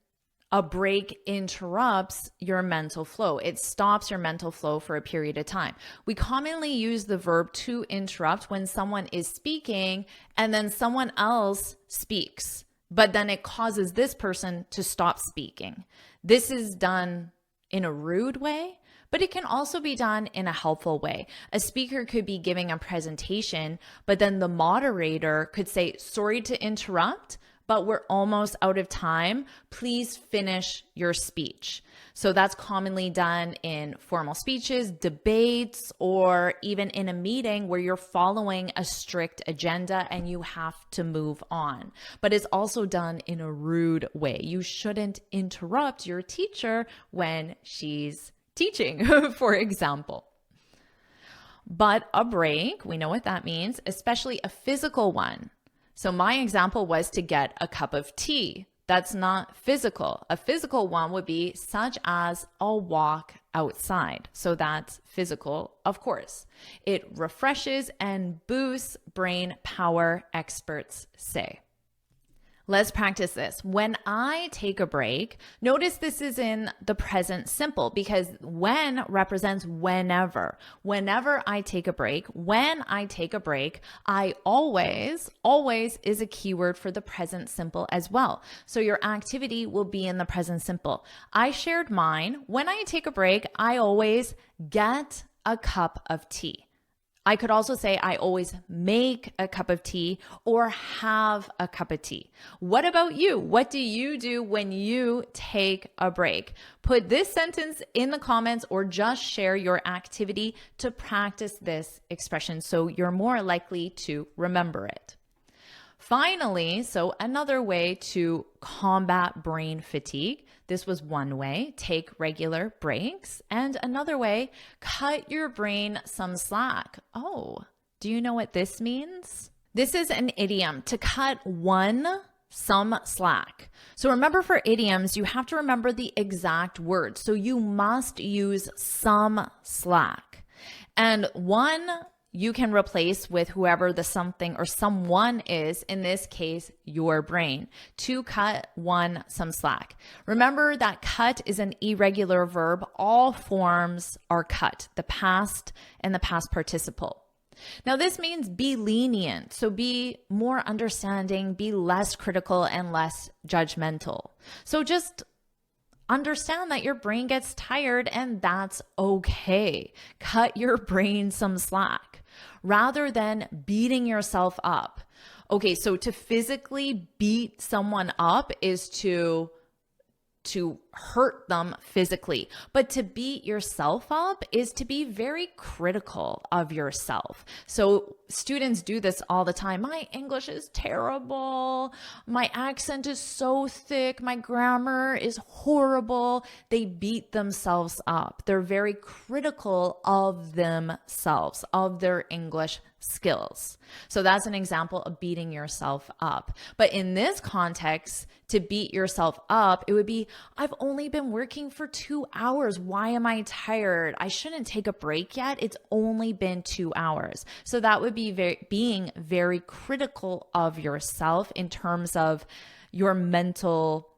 a break interrupts your mental flow. It stops your mental flow for a period of time. We commonly use the verb to interrupt when someone is speaking and then someone else speaks, but then it causes this person to stop speaking. This is done in a rude way, but it can also be done in a helpful way. A speaker could be giving a presentation, but then the moderator could say, sorry to interrupt, but we're almost out of time. Please finish your speech. So that's commonly done in formal speeches, debates, or even in a meeting where you're following a strict agenda and you have to move on. But it's also done in a rude way. You shouldn't interrupt your teacher when she's teaching, for example. But a break, we know what that means, especially a physical one. So my example was to get a cup of tea. That's not physical. A physical one would be such as a walk outside. So that's physical, of course. It refreshes and boosts brain power, experts say. Let's practice this. When I take a break, notice this is in the present simple because when represents whenever. Whenever I take a break, when I take a break, I always is a keyword for the present simple as well. So your activity will be in the present simple. I shared mine. When I take a break, I always get a cup of tea. I could also say I always make a cup of tea or have a cup of tea. What about you? What do you do when you take a break? Put this sentence in the comments or just share your activity to practice this expression so you're more likely to remember it. Finally, so another way to combat brain fatigue. This was one way, take regular breaks. And another way, cut your brain some slack. Oh, do you know what this means? This is an idiom, to cut some slack. So remember, for idioms, you have to remember the exact word. So you must use some slack. And one you can replace with whoever the something or someone is, in this case, your brain. To cut some slack. Remember that cut is an irregular verb. All forms are cut, the past and the past participle. Now, this means be lenient. So be more understanding, be less critical and less judgmental. So just understand that your brain gets tired and that's okay. Cut your brain some slack rather than beating yourself up. Okay, so to physically beat someone up is to hurt them physically. But to beat yourself up is to be very critical of yourself. So students do this all the time. My English is terrible. My accent is so thick. My grammar is horrible. They beat themselves up. They're very critical of themselves, of their English skills. So that's an example of beating yourself up. But in this context, to beat yourself up, it would be, I've only been working for 2 hours. Why am I tired? I shouldn't take a break yet. It's only been 2 hours. So that would be being very critical of yourself in terms of your mental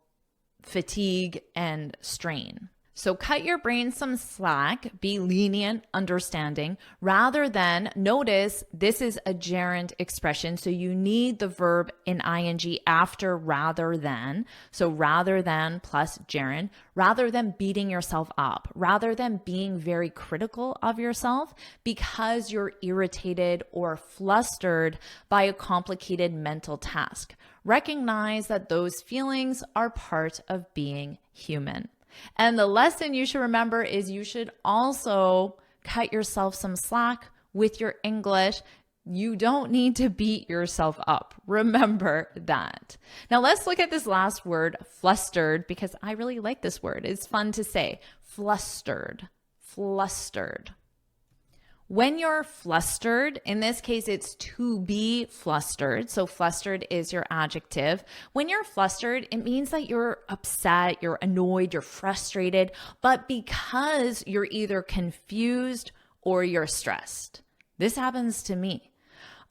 fatigue and strain. So cut your brain some slack, be lenient, understanding, rather than, notice this is a gerund expression. So you need the verb in ing after rather than. So rather than plus gerund, rather than beating yourself up, rather than being very critical of yourself because you're irritated or flustered by a complicated mental task. Recognize that those feelings are part of being human. And the lesson you should remember is you should also cut yourself some slack with your English. You don't need to beat yourself up. Remember that. Now let's look at this last word, flustered, because I really like this word. It's fun to say. Flustered. Flustered. When you're flustered, in this case, it's to be flustered. So flustered is your adjective. When you're flustered, it means that you're upset, you're annoyed, you're frustrated, but because you're either confused or you're stressed. This happens to me.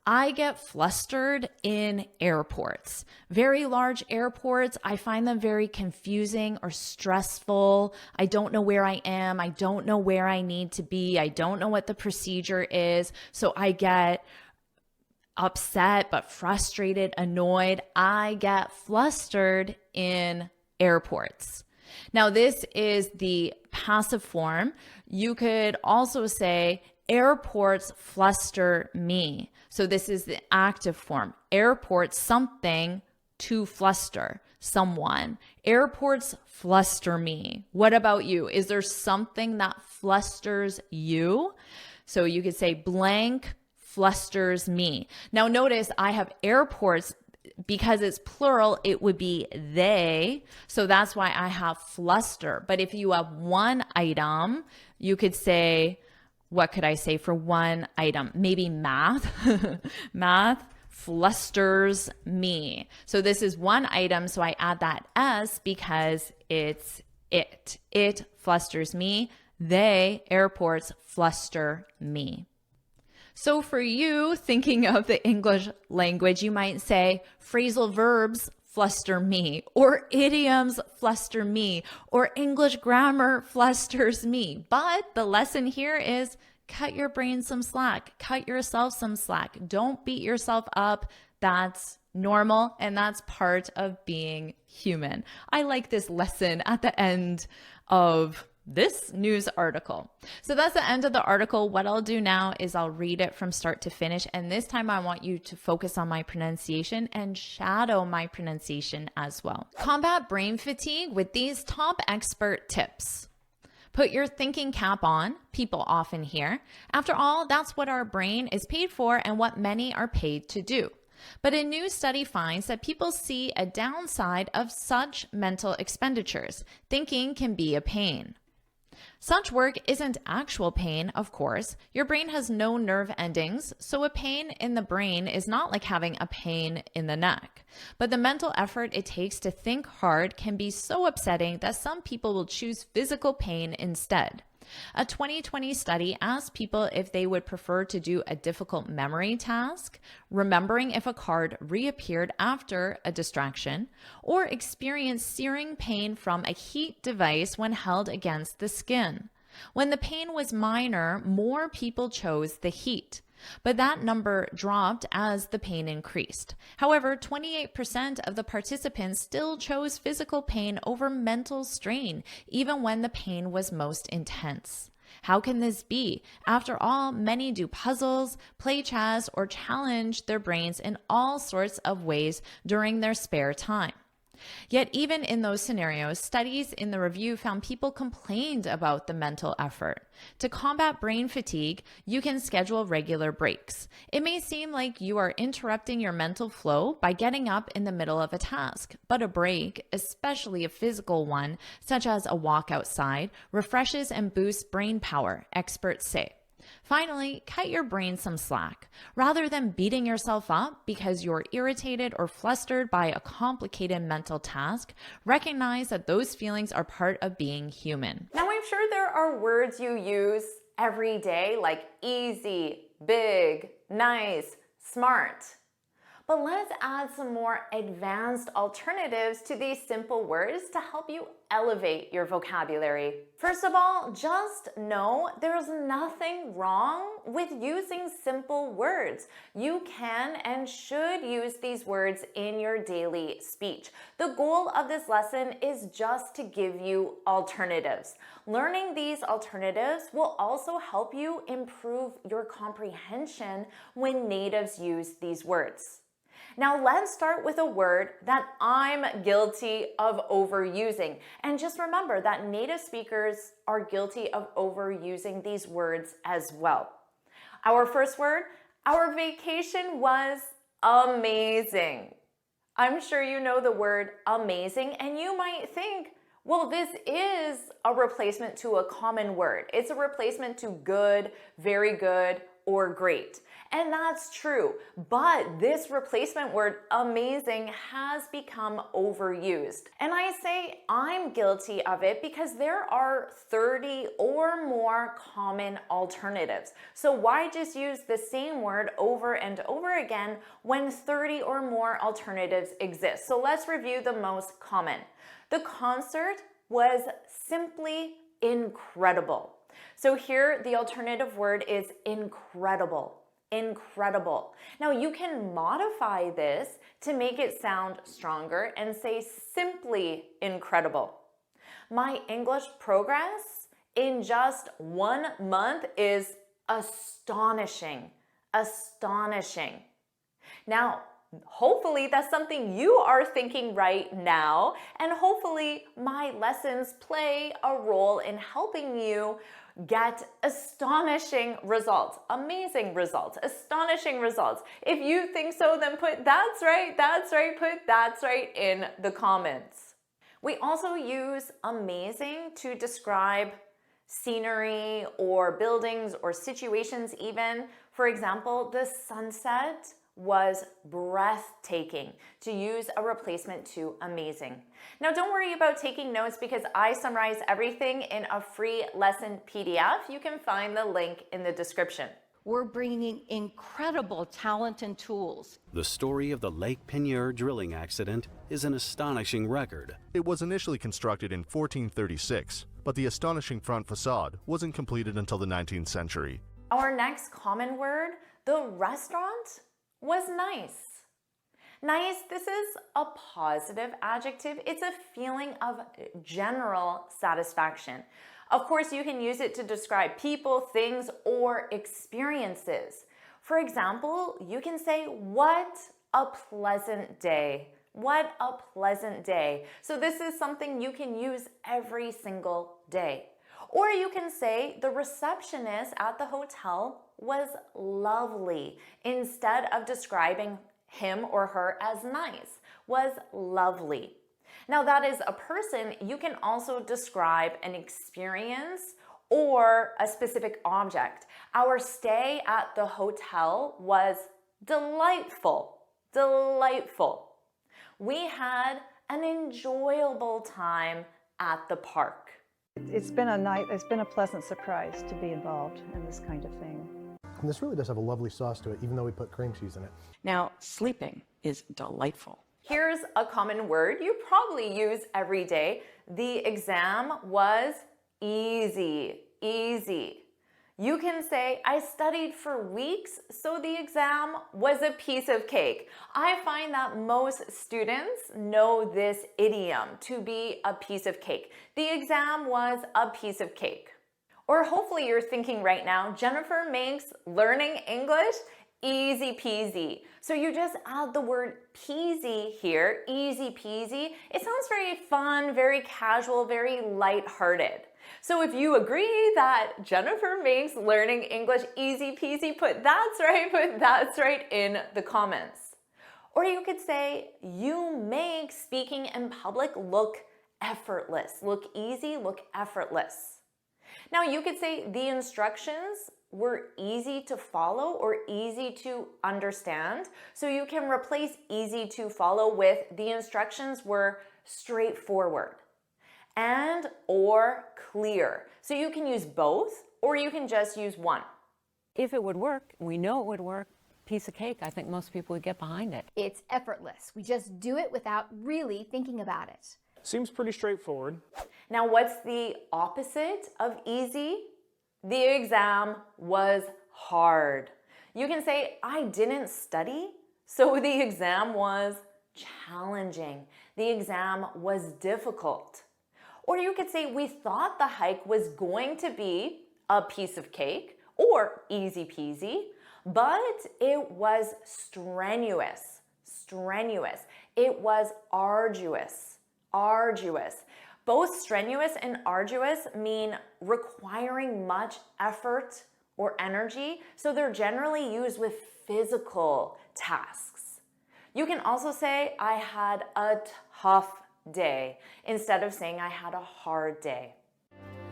I get flustered in airports. Very large airports, I find them very confusing or stressful. I don't know where I am. I don't know where I need to be. I don't know what the procedure is. So I get upset, but frustrated, annoyed. I get flustered in airports. Now, this is the passive form. You could also say, airports fluster me. So this is the active form. Airports, something to fluster, someone. Airports fluster me. What about you? Is there something that flusters you? So you could say blank flusters me. Now notice I have airports. Because it's plural, it would be they. So that's why I have fluster. But if you have one item, you could say, what could I say for one item? Maybe math. Math flusters me. So this is one item. So I add that S because it's it. It flusters me. They, airports, fluster me. So for you, thinking of the English language, you might say phrasal verbs fluster me, or idioms fluster me, or English grammar flusters me. But the lesson here is cut your brain some slack, cut yourself some slack. Don't beat yourself up. That's normal, and that's part of being human. I like this lesson at the end of this news article. So that's the end of the article. What I'll do now is I'll read it from start to finish. And this time I want you to focus on my pronunciation and shadow my pronunciation as well. Combat brain fatigue with these top expert tips. Put your thinking cap on, people often hear. After all, that's what our brain is paid for and what many are paid to do. But a new study finds that people see a downside of such mental expenditures. Thinking can be a pain. Such work isn't actual pain, of course. Your brain has no nerve endings, so a pain in the brain is not like having a pain in the neck. But the mental effort it takes to think hard can be so upsetting that some people will choose physical pain instead. A 2020 study asked people if they would prefer to do a difficult memory task, remembering if a card reappeared after a distraction, or experience searing pain from a heat device when held against the skin. When the pain was minor, more people chose the heat. But that number dropped as the pain increased. However, 28% of the participants still chose physical pain over mental strain, even when the pain was most intense. How can this be? After all, many do puzzles, play chess, or challenge their brains in all sorts of ways during their spare time. Yet even in those scenarios, studies in the review found people complained about the mental effort. To combat brain fatigue, you can schedule regular breaks. It may seem like you are interrupting your mental flow by getting up in the middle of a task, but a break, especially a physical one, such as a walk outside, refreshes and boosts brain power, experts say. Finally, cut your brain some slack. Rather than beating yourself up because you're irritated or flustered by a complicated mental task, recognize that those feelings are part of being human. Now, I'm sure there are words you use every day like easy, big, nice, smart. But let's add some more advanced alternatives to these simple words to help you elevate your vocabulary. First of all, just know there's nothing wrong with using simple words. You can and should use these words in your daily speech. The goal of this lesson is just to give you alternatives. Learning these alternatives will also help you improve your comprehension when natives use these words. Now let's start with a word that I'm guilty of overusing. And just remember that native speakers are guilty of overusing these words as well. Our first word, our vacation was amazing. I'm sure you know the word amazing, and you might think, well, this is a replacement to a common word. It's a replacement to good, very good, or great. And that's true, but this replacement word, amazing, has become overused. And I say I'm guilty of it because there are 30 or more common alternatives. So why just use the same word over and over again when 30 or more alternatives exist? So let's review the most common. The concert was simply incredible. So here the alternative word is incredible. Incredible. Now you can modify this to make it sound stronger and say simply incredible. My English progress in just 1 month is astonishing. Astonishing. Now, hopefully that's something you are thinking right now, and hopefully my lessons play a role in helping you get astonishing results, amazing results, astonishing results. If you think so, then put that's right, put that's right in the comments. We also use amazing to describe scenery or buildings or situations even. For example, the sunset was breathtaking, to use a replacement to amazing. Now don't worry about taking notes because I summarize everything in a free lesson PDF. You can find the link in the description. We're bringing incredible talent and tools. The story of the Lake Pinier drilling accident is an astonishing record. It was initially constructed in 1436, but the astonishing front facade wasn't completed until the 19th century. Our next common word, the restaurant, was nice. Nice, this is a positive adjective. It's a feeling of general satisfaction. Of course, you can use it to describe people, things, or experiences. For example, you can say, what a pleasant day. What a pleasant day. So this is something you can use every single day. Or you can say, the receptionist at the hotel was lovely, instead of describing him or her as nice, was lovely. Now that is a person. You can also describe an experience or a specific object. Our stay at the hotel was delightful. Delightful. We had an enjoyable time at the park. It's been a pleasant surprise to be involved in this kind of thing. And this really does have a lovely sauce to it, even though we put cream cheese in it. Now, sleeping is delightful. Here's a common word you probably use every day. The exam was easy, easy. You can say, I studied for weeks, so the exam was a piece of cake. I find that most students know this idiom, to be a piece of cake. The exam was a piece of cake. Or hopefully you're thinking right now, Jennifer makes learning English easy peasy. So you just add the word peasy here, easy peasy. It sounds very fun, very casual, very lighthearted. So if you agree that Jennifer makes learning English easy peasy, put that's right in the comments. Or you could say, you make speaking in public look effortless, look easy, look effortless. Now you could say the instructions were easy to follow or easy to understand. So you can replace easy to follow with the instructions were straightforward and or clear. So you can use both or you can just use one. If it would work, we know it would work, piece of cake, I think most people would get behind it. It's effortless. We just do it without really thinking about it. Seems pretty straightforward. Now what's the opposite of easy? The exam was hard. You can say, I didn't study, so the exam was challenging. The exam was difficult. Or you could say, we thought the hike was going to be a piece of cake or easy peasy, but it was strenuous, strenuous. It was arduous, arduous. Both strenuous and arduous mean requiring much effort or energy, so they're generally used with physical tasks. You can also say, I had a tough day, instead of saying I had a hard day.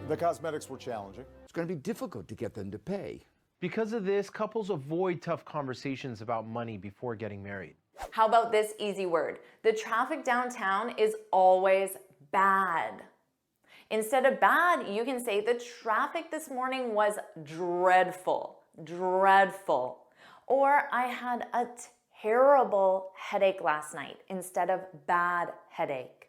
The cosmetics were challenging. It's going to be difficult to get them to pay. Because of this, couples avoid tough conversations about money before getting married. How about this easy word? The traffic downtown is always bad. Instead of bad, you can say the traffic this morning was dreadful, dreadful. Or I had a terrible headache last night instead of bad headache.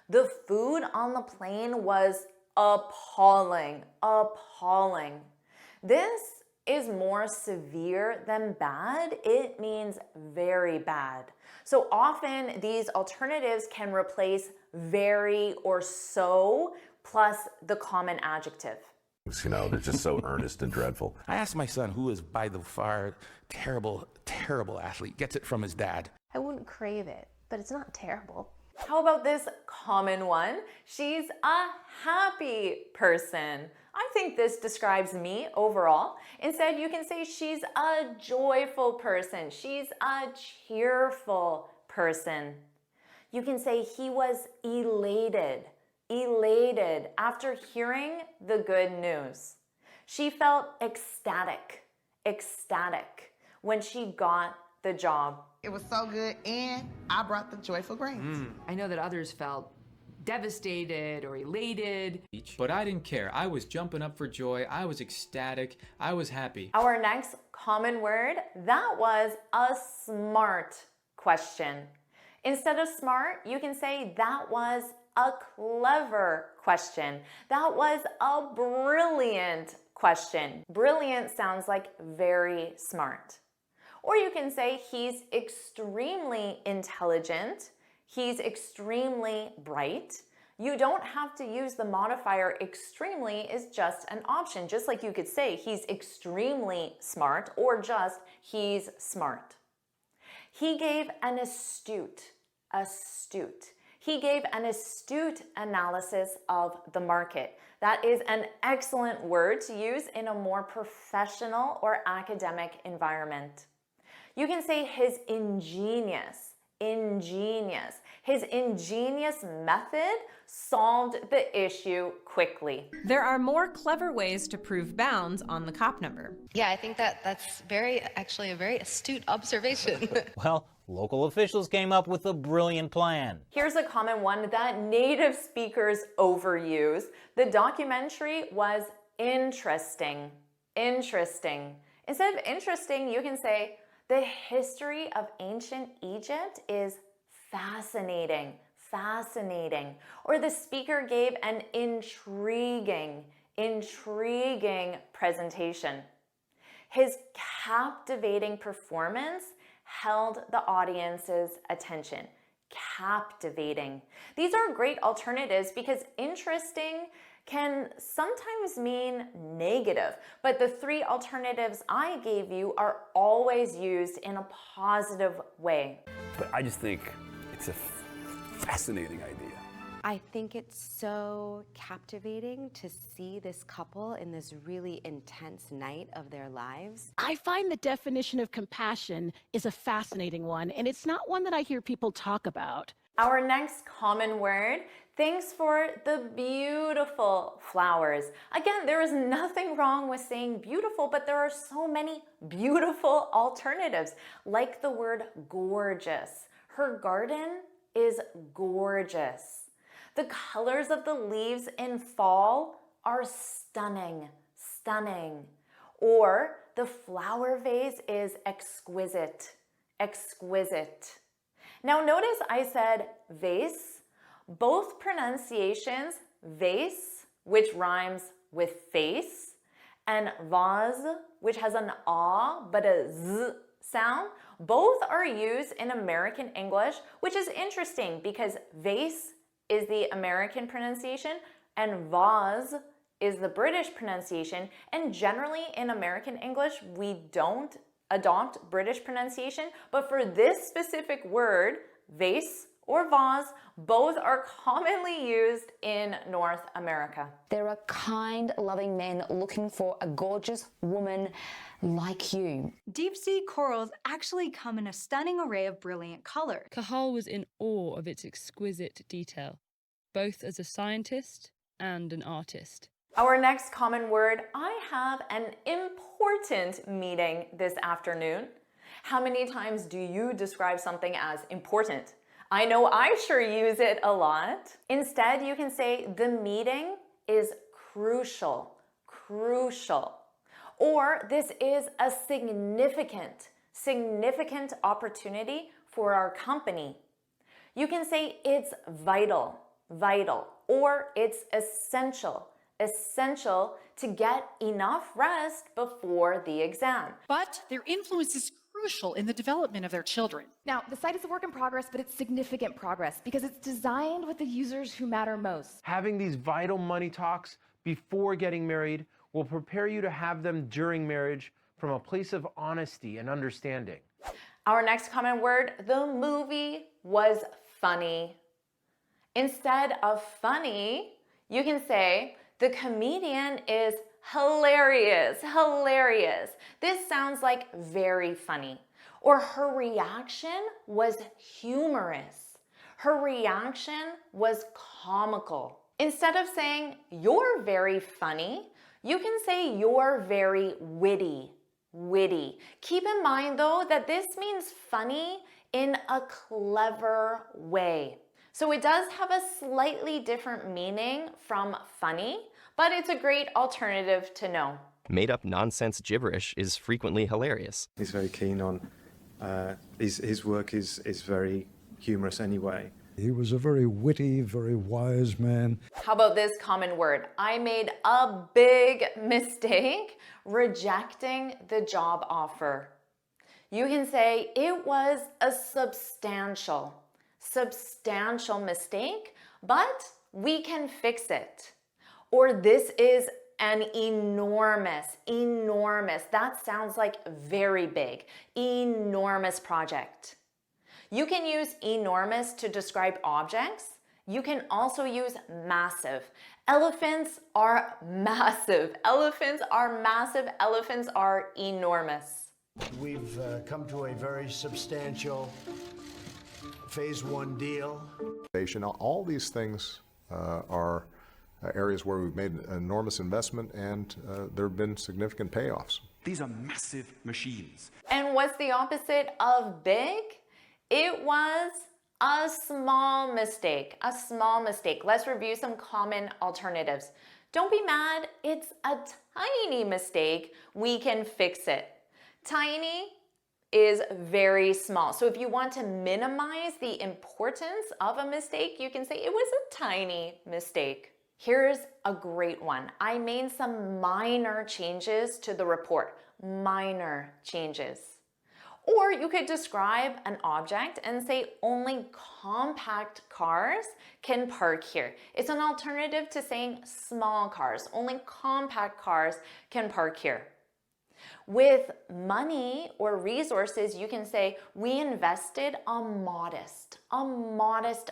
The food on the plane was appalling, appalling. This is more severe than bad. It means very bad. So often these alternatives can replace very or so plus the common adjective. You know, they're just so earnest and dreadful. I asked my son, who is by the far terrible, terrible athlete, gets it from his dad. I wouldn't crave it, but it's not terrible. How about this common one? She's a happy person. I think this describes me overall. Instead, you can say she's a joyful person. She's a cheerful person. You can say he was elated, elated after hearing the good news. She felt ecstatic, ecstatic when she got the job. It was so good, and I brought the joyful grains. I know that others felt devastated or elated. But I didn't care. I was jumping up for joy. I was ecstatic. I was happy. Our next common word, that was a smart question. Instead of smart, you can say that was a clever question. That was a brilliant question. Brilliant sounds like very smart. Or you can say he's extremely intelligent. He's extremely bright. You don't have to use the modifier extremely is just an option. Just like you could say he's extremely smart or just he's smart. He gave an astute. He gave an astute analysis of the market. That is an excellent word to use in a more professional or academic environment. You can say his ingenious. His ingenious method solved the issue quickly. There are more clever ways to prove bounds on the COP number. Yeah, I think that's actually a very astute observation. Well, local officials came up with a brilliant plan. Here's a common one that native speakers overuse. The documentary was interesting. Instead of interesting, you can say, the history of ancient Egypt is fascinating. Or the speaker gave an intriguing presentation. His captivating performance held the audience's attention. Captivating. These are great alternatives because interesting can sometimes mean negative, but the three alternatives I gave you are always used in a positive way. But I just think it's a fascinating idea. I think it's so captivating to see this couple in this really intense night of their lives. I find the definition of compassion is a fascinating one, and it's not one that I hear people talk about. Our next common word, thanks for the beautiful flowers. Again, there is nothing wrong with saying beautiful, but there are so many beautiful alternatives, like the word gorgeous. Her garden is gorgeous. The colors of the leaves in fall are stunning. Or the flower vase is exquisite. Now notice I said vase. Both pronunciations, vase, which rhymes with face, and vase, which has an ah but a z sound, both are used in American English, which is interesting because vase is the American pronunciation and vase is the British pronunciation, and generally in American English we don't adopt British pronunciation, but for this specific word, vase or vase, both are commonly used in North America. There are kind, loving men looking for a gorgeous woman like you. Deep sea corals actually come in a stunning array of brilliant color. Cahal was in awe of its exquisite detail, both as a scientist and an artist. Our next common word, I have an important meeting this afternoon. How many times do you describe something as important? I know I sure use it a lot. Instead, you can say the meeting is crucial. Or this is a significant opportunity for our company. You can say it's vital, or it's essential to get enough rest before the exam. But their influence is crucial in the development of their children. Now, the site is a work in progress, but it's significant progress because it's designed with the users who matter most. Having these vital money talks before getting married will prepare you to have them during marriage from a place of honesty and understanding. Our next common word, the movie was funny. Instead of funny, you can say the comedian is hilarious. This sounds like very funny. Or her reaction was humorous. Her reaction was comical. Instead of saying you're very funny, you can say you're very witty. Keep in mind though that this means funny in a clever way. So it does have a slightly different meaning from funny, but it's a great alternative to know. Made-up nonsense gibberish is frequently hilarious. He's very keen on, his work is very humorous anyway. He was a very witty, very wise man. How about this common word? I made a big mistake rejecting the job offer. You can say it was a substantial mistake, but we can fix it. Or this is an enormous. That sounds like very big. Enormous project. You can use enormous to describe objects. You can also use massive. Elephants are massive. Elephants are enormous. We've come to a very substantial phase 1 deal. All these things are areas where we've made an enormous investment, and there have been significant payoffs. These are massive machines. And what's the opposite of big? It was a small mistake. A small mistake. Let's review some common alternatives. Don't be mad. It's a tiny mistake. We can fix it. Tiny is very small. So if you want to minimize the importance of a mistake, you can say it was a tiny mistake. Here's a great one. I made some minor changes to the report. Minor changes. Or you could describe an object and say only compact cars can park here. It's an alternative to saying small cars. Only compact cars can park here. With money or resources, you can say we invested a modest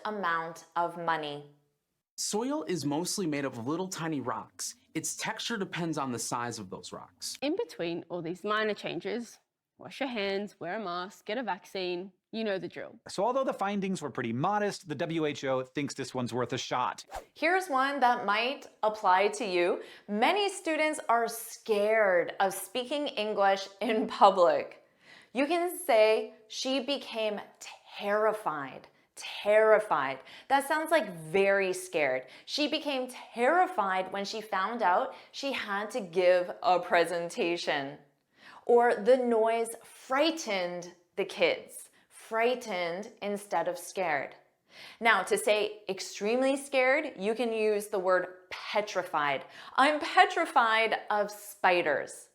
amount of money. Soil is mostly made of little tiny rocks. Its texture depends on the size of those rocks. In between all these minor changes, wash your hands, wear a mask, get a vaccine, you know the drill. So although the findings were pretty modest, the WHO thinks this one's worth a shot. Here's one that might apply to you. Many students are scared of speaking English in public. You can say she became terrified. Terrified. That sounds like very scared. She became terrified when she found out she had to give a presentation. Or the noise frightened the kids. Frightened instead of scared. Now, to say extremely scared, you can use the word petrified. I'm petrified of spiders.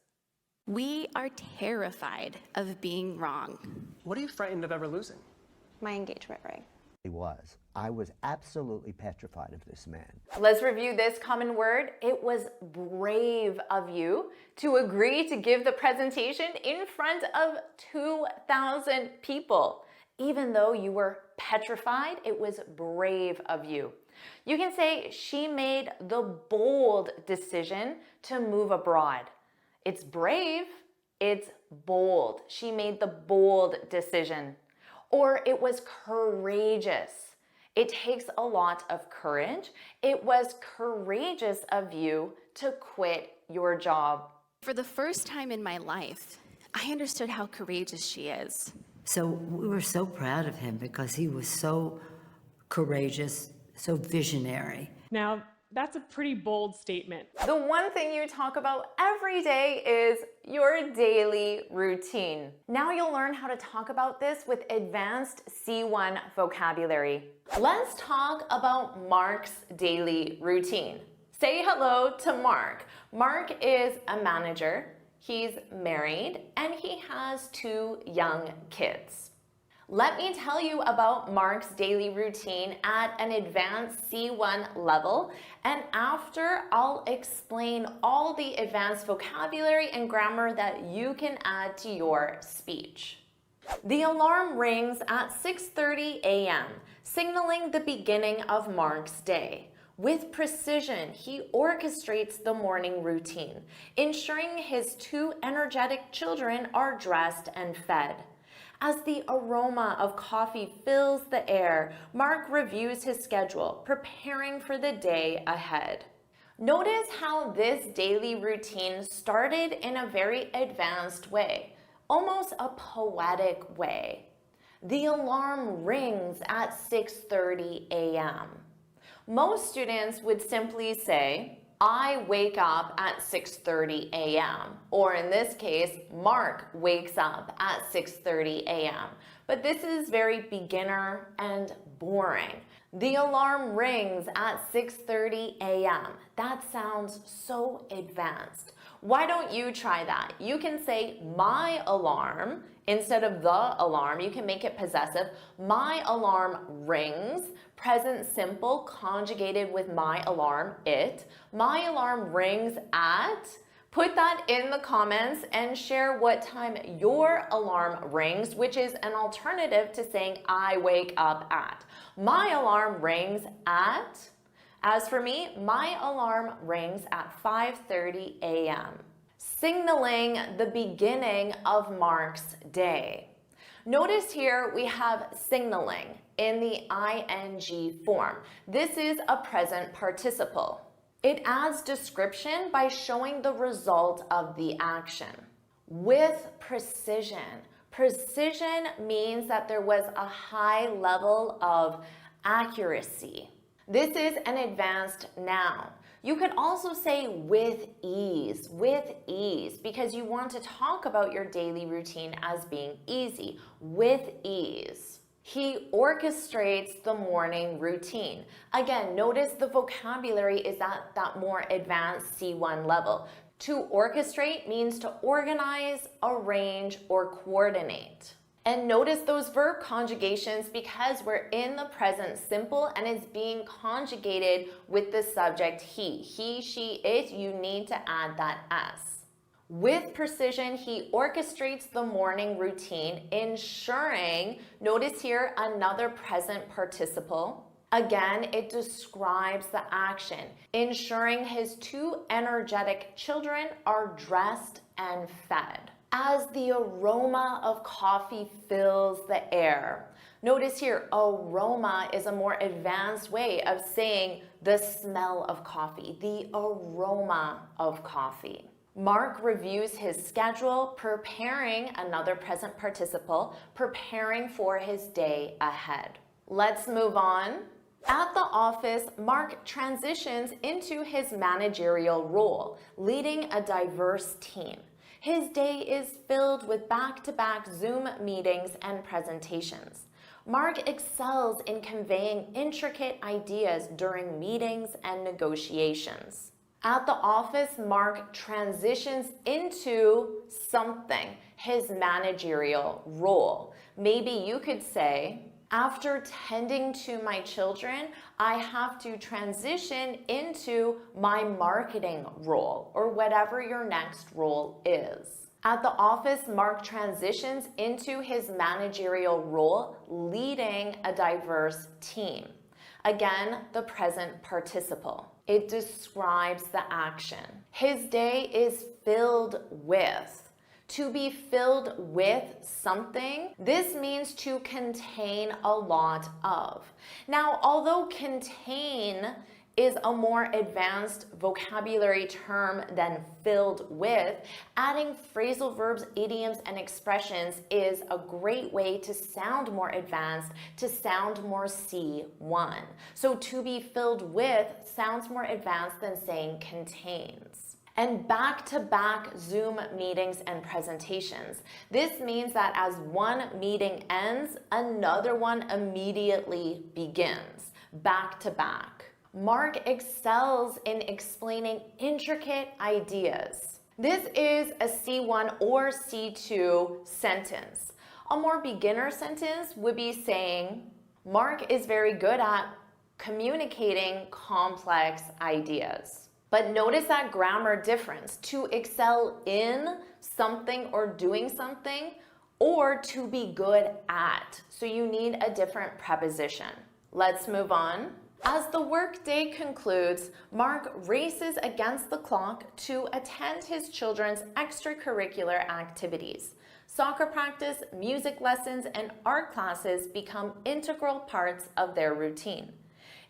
We are terrified of being wrong. What are you frightened of ever losing? My engagement ring. I was absolutely petrified of this man. Let's review this common word. It was brave of you to agree to give the presentation in front of 2,000 people. Even though you were petrified, it was brave of you. You can say she made the bold decision to move abroad. It's brave, it's bold. She made the bold decision. Or it was courageous. It takes a lot of courage. It was courageous of you to quit your job. For the first time in my life, I understood how courageous she is. So we were so proud of him because he was so courageous, so visionary. Now, that's a pretty bold statement. The one thing you talk about every day is your daily routine. Now you'll learn how to talk about this with advanced C1 vocabulary. Let's talk about Mark's daily routine. Say hello to Mark. Mark is a manager, he's married, and he has 2 young kids. Let me tell you about Mark's daily routine at an advanced C1 level, and after I'll explain all the advanced vocabulary and grammar that you can add to your speech. The alarm rings at 6:30 a.m., signaling the beginning of Mark's day. With precision, he orchestrates the morning routine, ensuring his 2 energetic children are dressed and fed. As the aroma of coffee fills the air, Mark reviews his schedule, preparing for the day ahead. Notice how this daily routine started in a very advanced way, almost a poetic way. The alarm rings at 6:30 a.m. Most students would simply say, I wake up at 6:30 a.m. Or in this case, Mark wakes up at 6:30 a.m. But this is very beginner and boring. The alarm rings at 6:30 a.m. That sounds so advanced. Why don't you try that? You can say my alarm instead of the alarm. You can make it possessive. My alarm rings. Present simple conjugated with my alarm, it. My alarm rings at. Put that in the comments and share what time your alarm rings, which is an alternative to saying I wake up at. My alarm rings at. As for me, my alarm rings at 5:30 a.m. signaling the beginning of Mark's day. Notice here we have signaling in the ing form. This is a present participle. It adds description by showing the result of the action. With precision. Precision means that there was a high level of accuracy. This is an advanced noun. You could also say with ease, because you want to talk about your daily routine as being easy, with ease. He orchestrates the morning routine. Again, notice the vocabulary is at that more advanced C1 level. To orchestrate means to organize, arrange, or coordinate. And notice those verb conjugations because we're in the present simple and it's being conjugated with the subject he. He, she, it, you need to add that s. With precision, he orchestrates the morning routine, ensuring, notice here another present participle. Again, it describes the action, ensuring his two energetic children are dressed and fed. As the aroma of coffee fills the air. Notice here, aroma is a more advanced way of saying the smell of coffee, the aroma of coffee. Mark reviews his schedule, preparing another present participle, preparing for his day ahead. Let's move on. At the office, Mark transitions into his managerial role, leading a diverse team. His day is filled with back-to-back Zoom meetings and presentations. Mark excels in conveying intricate ideas during meetings and negotiations. At the office, Mark transitions into something, his managerial role. Maybe you could say, after tending to my children, I have to transition into my marketing role, or whatever your next role is. At the office, Mark transitions into his managerial role, leading a diverse team. Again, the present participle. It describes the action. His day is filled with. To be filled with something, this means to contain a lot of. Now, although contain is a more advanced vocabulary term than filled with, adding phrasal verbs, idioms, and expressions is a great way to sound more advanced, to sound more C1. So to be filled with sounds more advanced than saying contains. And back-to-back Zoom meetings and presentations. This means that as one meeting ends, another one immediately begins, back-to-back. Mark excels in explaining intricate ideas. This is a C1 or C2 sentence. A more beginner sentence would be saying, Mark is very good at communicating complex ideas. But notice that grammar difference. To excel in something or doing something, or to be good at. So you need a different preposition. Let's move on. As the workday concludes, Mark races against the clock to attend his children's extracurricular activities. Soccer practice, music lessons, and art classes become integral parts of their routine.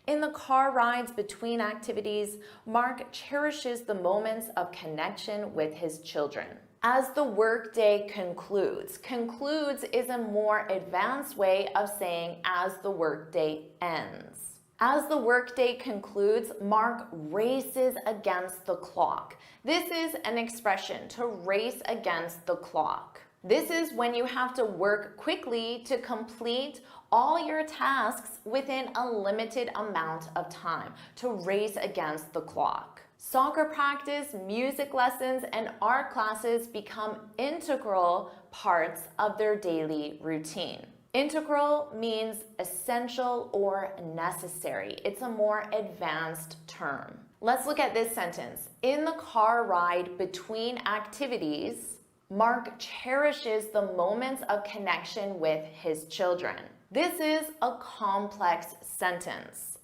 In the car rides between activities, Mark cherishes the moments of connection with his children. As the workday concludes. Concludes is a more advanced way of saying as the workday ends. As the workday concludes, Mark races against the clock. This is an expression, to race against the clock. This is when you have to work quickly to complete all your tasks within a limited amount of time, to race against the clock. Soccer practice, music lessons, and art classes become integral parts of their daily routine. Integral means essential or necessary. It's a more advanced term. Let's look at this sentence. In the car ride between activities, Mark cherishes the moments of connection with his children. This is a complex sentence.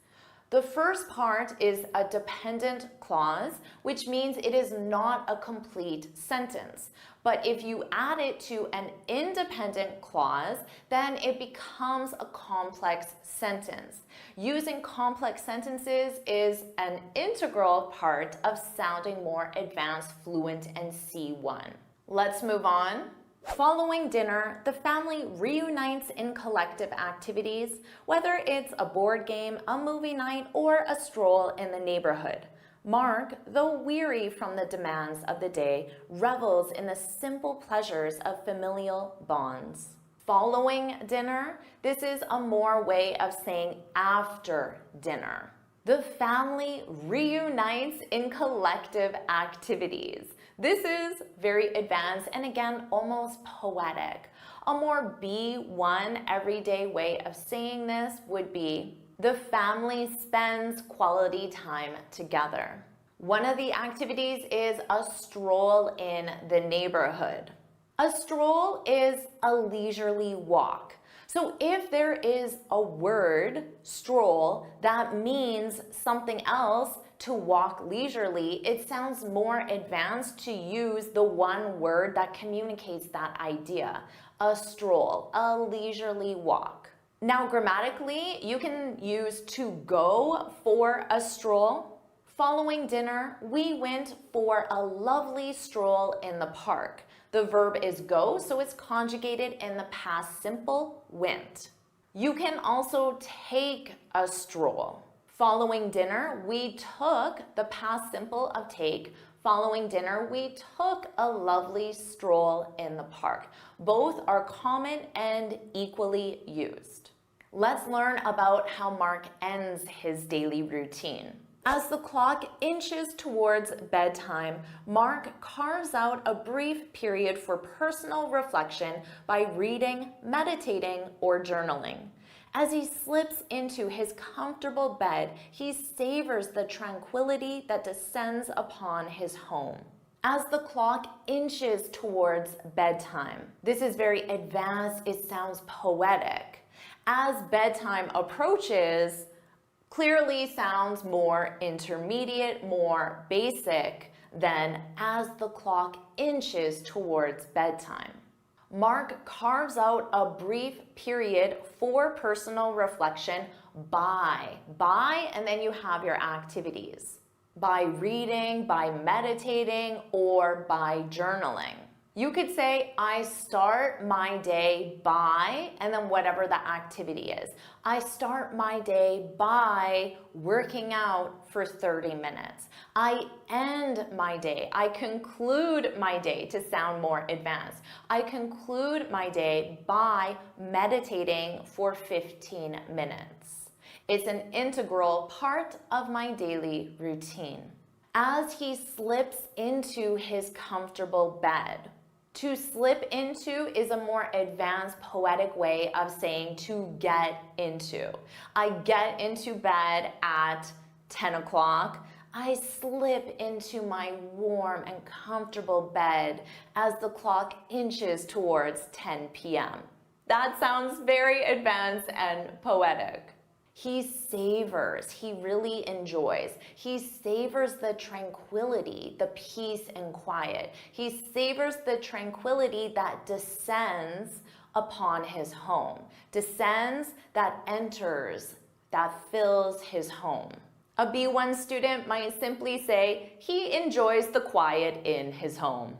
The first part is a dependent clause, which means it is not a complete sentence. But if you add it to an independent clause, then it becomes a complex sentence. Using complex sentences is an integral part of sounding more advanced, fluent, and C1. Let's move on. Following dinner, the family reunites in collective activities, whether it's a board game, a movie night, or a stroll in the neighborhood. Mark, though weary from the demands of the day, revels in the simple pleasures of familial bonds. Following dinner, this is a more way of saying after dinner. The family reunites in collective activities. This is very advanced and again, almost poetic. A more B1 everyday way of saying this would be, the family spends quality time together. One of the activities is a stroll in the neighborhood. A stroll is a leisurely walk. So if there is a word, stroll, that means something else to walk leisurely, it sounds more advanced to use the one word that communicates that idea. A stroll, a leisurely walk. Now grammatically, you can use to go for a stroll. Following dinner, we went for a lovely stroll in the park. The verb is go, so it's conjugated in the past simple, went. You can also take a stroll. Following dinner, we took the past simple of take. Following dinner, we took a lovely stroll in the park. Both are common and equally used. Let's learn about how Mark ends his daily routine. As the clock inches towards bedtime, Mark carves out a brief period for personal reflection by reading, meditating, or journaling. As he slips into his comfortable bed, he savors the tranquility that descends upon his home. As the clock inches towards bedtime, this is very advanced, it sounds poetic. As bedtime approaches, clearly sounds more intermediate, more basic than as the clock inches towards bedtime. Mark carves out a brief period for personal reflection by, and then you have your activities. By reading, by meditating, or by journaling. You could say, I start my day by, and then whatever the activity is. I start my day by working out for 30 minutes. I end my day. I conclude my day to sound more advanced. I conclude my day by meditating for 15 minutes. It's an integral part of my daily routine. As he slips into his comfortable bed, to slip into is a more advanced poetic way of saying to get into. I get into bed at 10 o'clock. I slip into my warm and comfortable bed as the clock inches towards 10 p.m. That sounds very advanced and poetic. He savors, he really enjoys. He savors the tranquility, the peace and quiet. He savors the tranquility that descends upon his home. Descends, that enters, that fills his home. A B1 student might simply say, he enjoys the quiet in his home.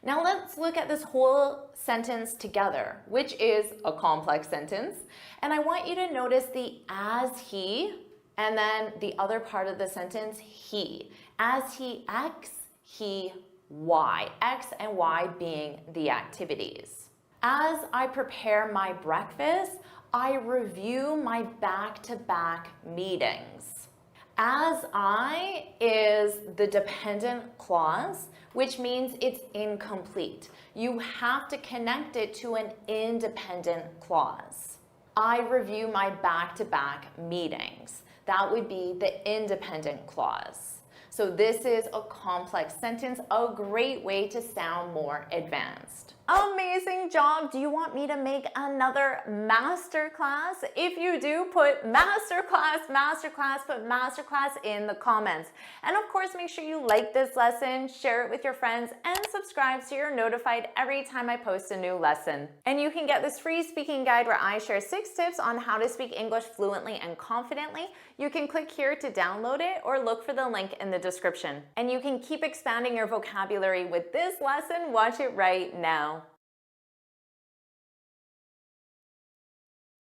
Now let's look at this whole sentence together, which is a complex sentence. And I want you to notice the as he, and then the other part of the sentence, he. As he X, he Y. X and Y being the activities. As I prepare my breakfast, I review my back-to-back meetings. As I is the dependent clause, which means it's incomplete. You have to connect it to an independent clause. I review my back-to-back meetings. That would be the independent clause. So this is a complex sentence, a great way to sound more advanced. Amazing job. Do you want me to make another masterclass? If you do, put masterclass, put masterclass in the comments. And of course, make sure you like this lesson, share it with your friends, and subscribe so you're notified every time I post a new lesson. And you can get this free speaking guide where I share 6 tips on how to speak English fluently and confidently. You can click here to download it or look for the link in the description. And you can keep expanding your vocabulary with this lesson. Watch it right now.